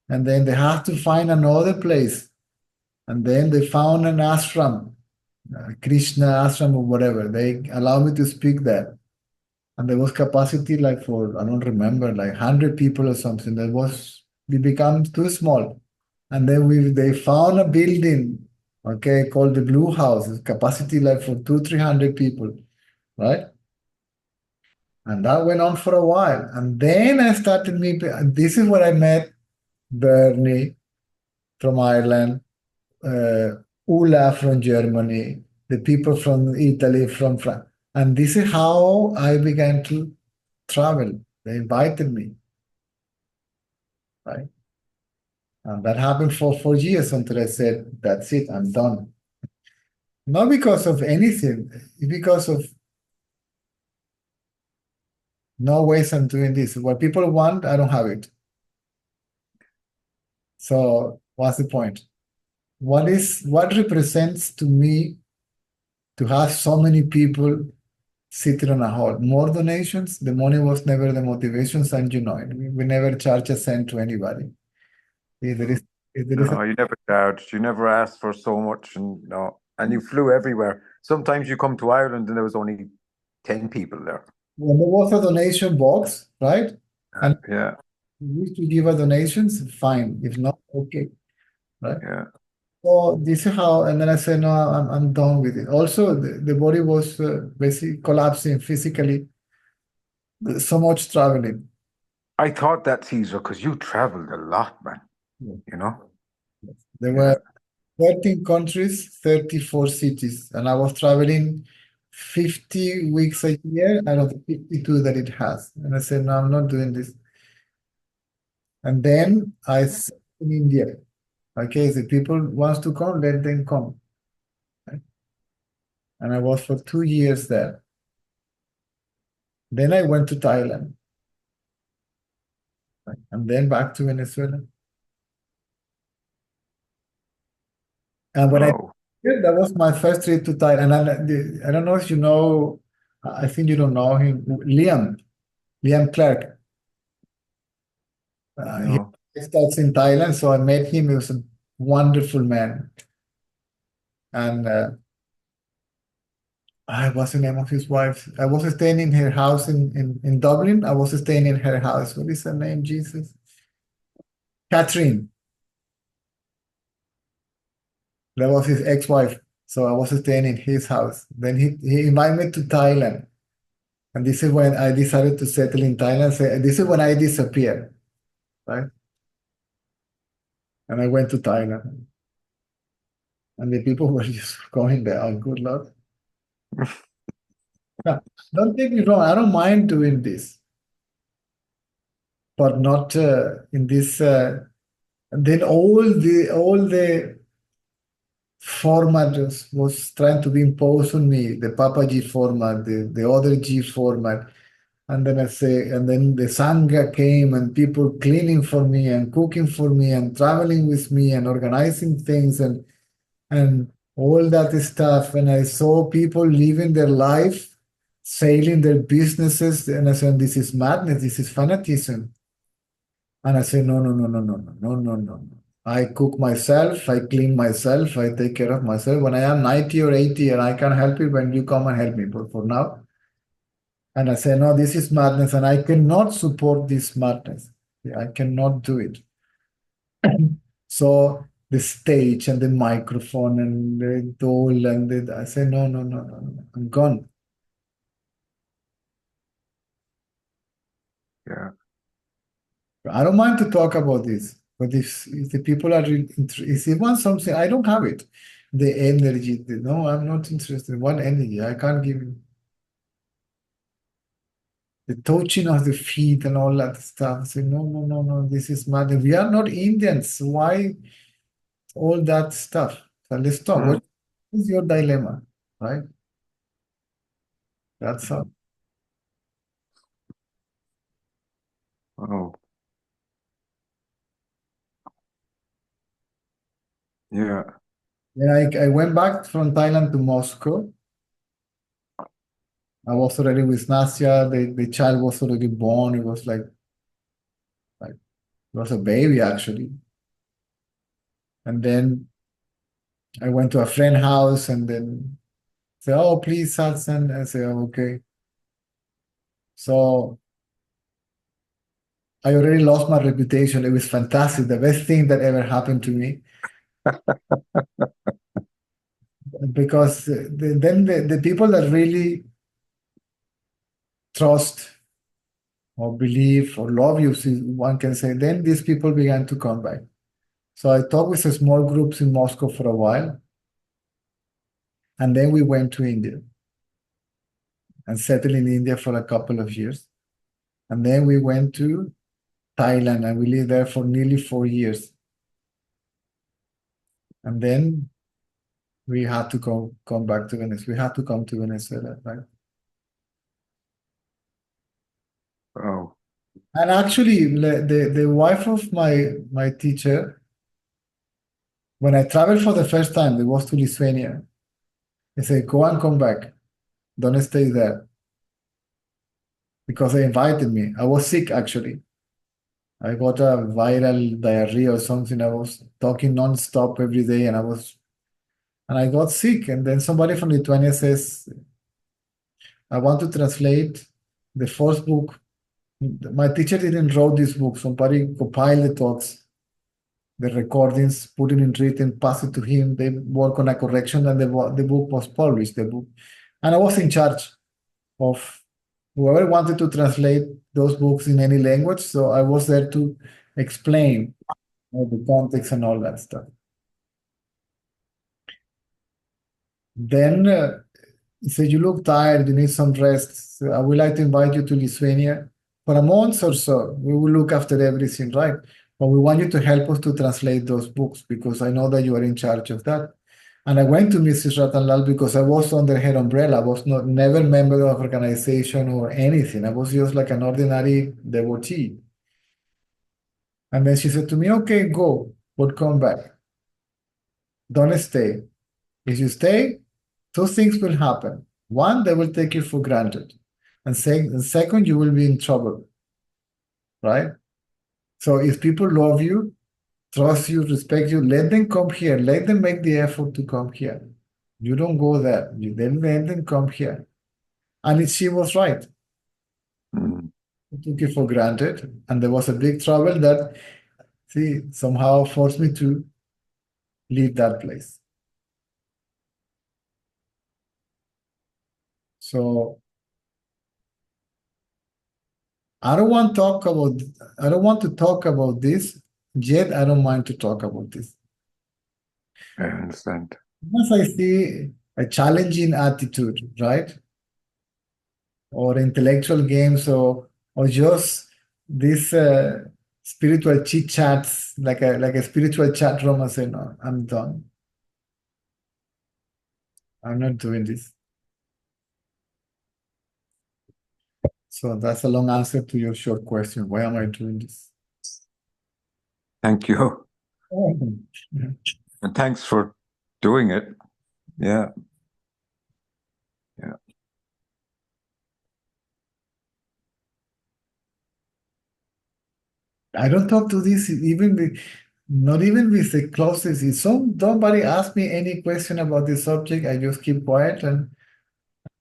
And then they had to find another place. And then they found an ashram, Krishna ashram or whatever. They allowed me to speak there. And there was capacity like for, I don't remember, like 100 people or something. We became too small. And then they found a building, okay, called the Blue House, capacity like for 200-300 people, right? And that went on for a while. And then I started meeting, this is where I met Bernie from Ireland, Ula from Germany, the people from Italy, from France. And this is how I began to travel. They invited me, right? And that happened for 4 years until I said, that's it, I'm done. Not because of anything, because of no ways I'm doing this. What people want, I don't have it. So what's the point? What represents to me to have so many people sitting on a hall? More donations? The money was never the motivation, and you know it. We never charge a cent to anybody. No, you never charged. You never asked for so much, and you flew everywhere. Sometimes you come to Ireland and there was only 10 people there. When there was a donation box, right? And yeah, you wish to give a donations, fine. If not, okay, right? Yeah. So this is how, and then I said, no, I'm done with it. Also, the body was basically collapsing physically. So much traveling. I thought that, Caesar, because you traveled a lot, man. Yeah. There were 13 countries, 34 cities, and I was traveling 50 weeks a year out of the 52 that it has. And I said, no, I'm not doing this. And then I stayed in India. Okay, if the people wants to come, let them come. Right? And I was for 2 years there. Then I went to Thailand. Right? And then back to Venezuela. And when I Oh, that was my first trip to Thailand. And I don't know if you know, I think you don't know him, Liam Clark. He no. starts in Thailand, so I met him. He was a wonderful man. And what's the name of his wife? I was staying in her house in Dublin. I was staying in her house. What is her name, Jesus? Catherine. That was his ex-wife. So I was staying in his house. Then he invited me to Thailand. And this is when I decided to settle in Thailand. So this is when I disappeared, right? And I went to Thailand. And the people were just going there. Oh, good luck. Now, don't take me wrong. I don't mind doing this, but not in this. Then all the format was trying to be imposed on me. The Papa G format, the other G format. And then and then the Sangha came and people cleaning for me and cooking for me and traveling with me and organizing things and all that stuff. And I saw people living their life, sailing their businesses, and I said, this is madness, this is fanatism. And I said, no, no, no, no, no, no, no, no, no, no. I cook myself, I clean myself, I take care of myself. When I am 90 or 80 and I can help you, when you come and help me. But for now, and I say, no, this is madness, and I cannot support this madness. I cannot do it. So the stage and the microphone and the dole and I say, no, no, no, no, no, I'm gone. Yeah. I don't mind to talk about this, but if the people are really if they want something, I don't have it. The energy, no, I'm not interested. What energy? I can't give you. The touching of the feet and all that stuff. I say, no, no, no, no, this is mad. We are not Indians. Why all that stuff? So let's talk. What is your dilemma? Right? That's all. Oh, yeah. Then I went back from Thailand to Moscow. I was already with Nasya. The child was already born. It was like it was a baby actually. And then I went to a friend house and then say, oh, please, satsang. I say, oh, okay. So I already lost my reputation. It was fantastic. The best thing that ever happened to me. Because then the people that really trust or believe or love you, one can say, then these people began to come back. So I talked with small groups in Moscow for a while. And then we went to India and settled in India for a couple of years. And then we went to Thailand and we lived there for nearly 4 years. And then we had to come back to Venezuela. We had to come to Venezuela, right? Oh, And actually, the wife of my teacher, when I traveled for the first time, it was to Lithuania. I said, go and come back. Don't stay there. Because they invited me. I was sick, actually. I got a viral diarrhea or something. I was talking non-stop every day, and I got sick. And then somebody from Lithuania says, I want to translate the first book. My teacher didn't wrote this book. Somebody compiled the talks, the recordings, put it in written, pass it to him. They work on a correction, and the book was published. The book, and I was in charge of whoever wanted to translate those books in any language. So I was there to explain the context and all that stuff. Then he said, you look tired, you need some rest. So I would like to invite you to Lithuania for a month or so. We will look after everything, right? But we want you to help us to translate those books because I know that you are in charge of that. And I went to Mrs. Ratanlal because I was under her umbrella. I was not never member of organization or anything. I was just like an ordinary devotee. And then she said to me, okay, go, but come back. Don't stay. If you stay, two things will happen. One, they will take you for granted. And second, you will be in trouble, right? So if people love you, trust you, respect you, let them come here. Let them make the effort to come here. You don't go there. You then let them come here. And she was right. Mm. I took it for granted. And there was a big trouble that she somehow forced me to leave that place. So I don't want to talk about this, yet I don't mind to talk about this. I understand. Once I see a challenging attitude, right? Or intellectual games or just this spiritual chit chats like a spiritual chat room, I say no, I'm done. I'm not doing this. So that's a long answer to your short question. Why am I doing this? Thank you. Oh. And thanks for doing it. Yeah. Yeah. I don't talk to this not even with the closest. If somebody asks me any question about this subject, I just keep quiet and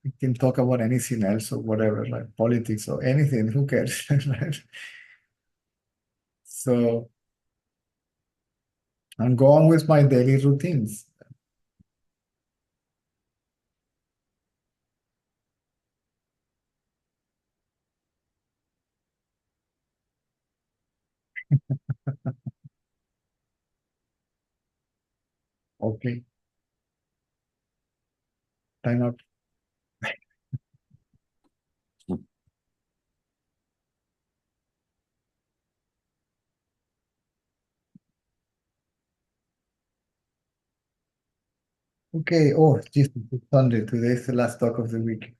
we can talk about anything else or whatever, like politics or anything. Who cares? Right? So I'm going with my daily routines. Okay, time up. Okay, oh, Jesus, it's Sunday. Today is the last talk of the week.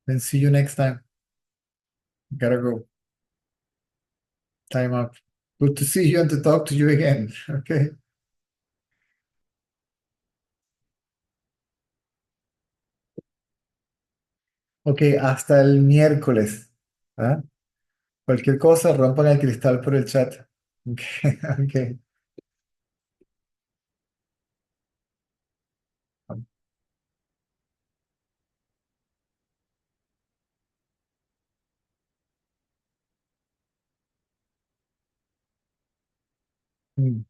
Then see you next time. Gotta go. Time up. Good to see you and to talk to you again. Okay. Ok, hasta el miércoles. ¿Ah? Cualquier cosa, rompan el cristal por el chat. Ok, ok. Mm.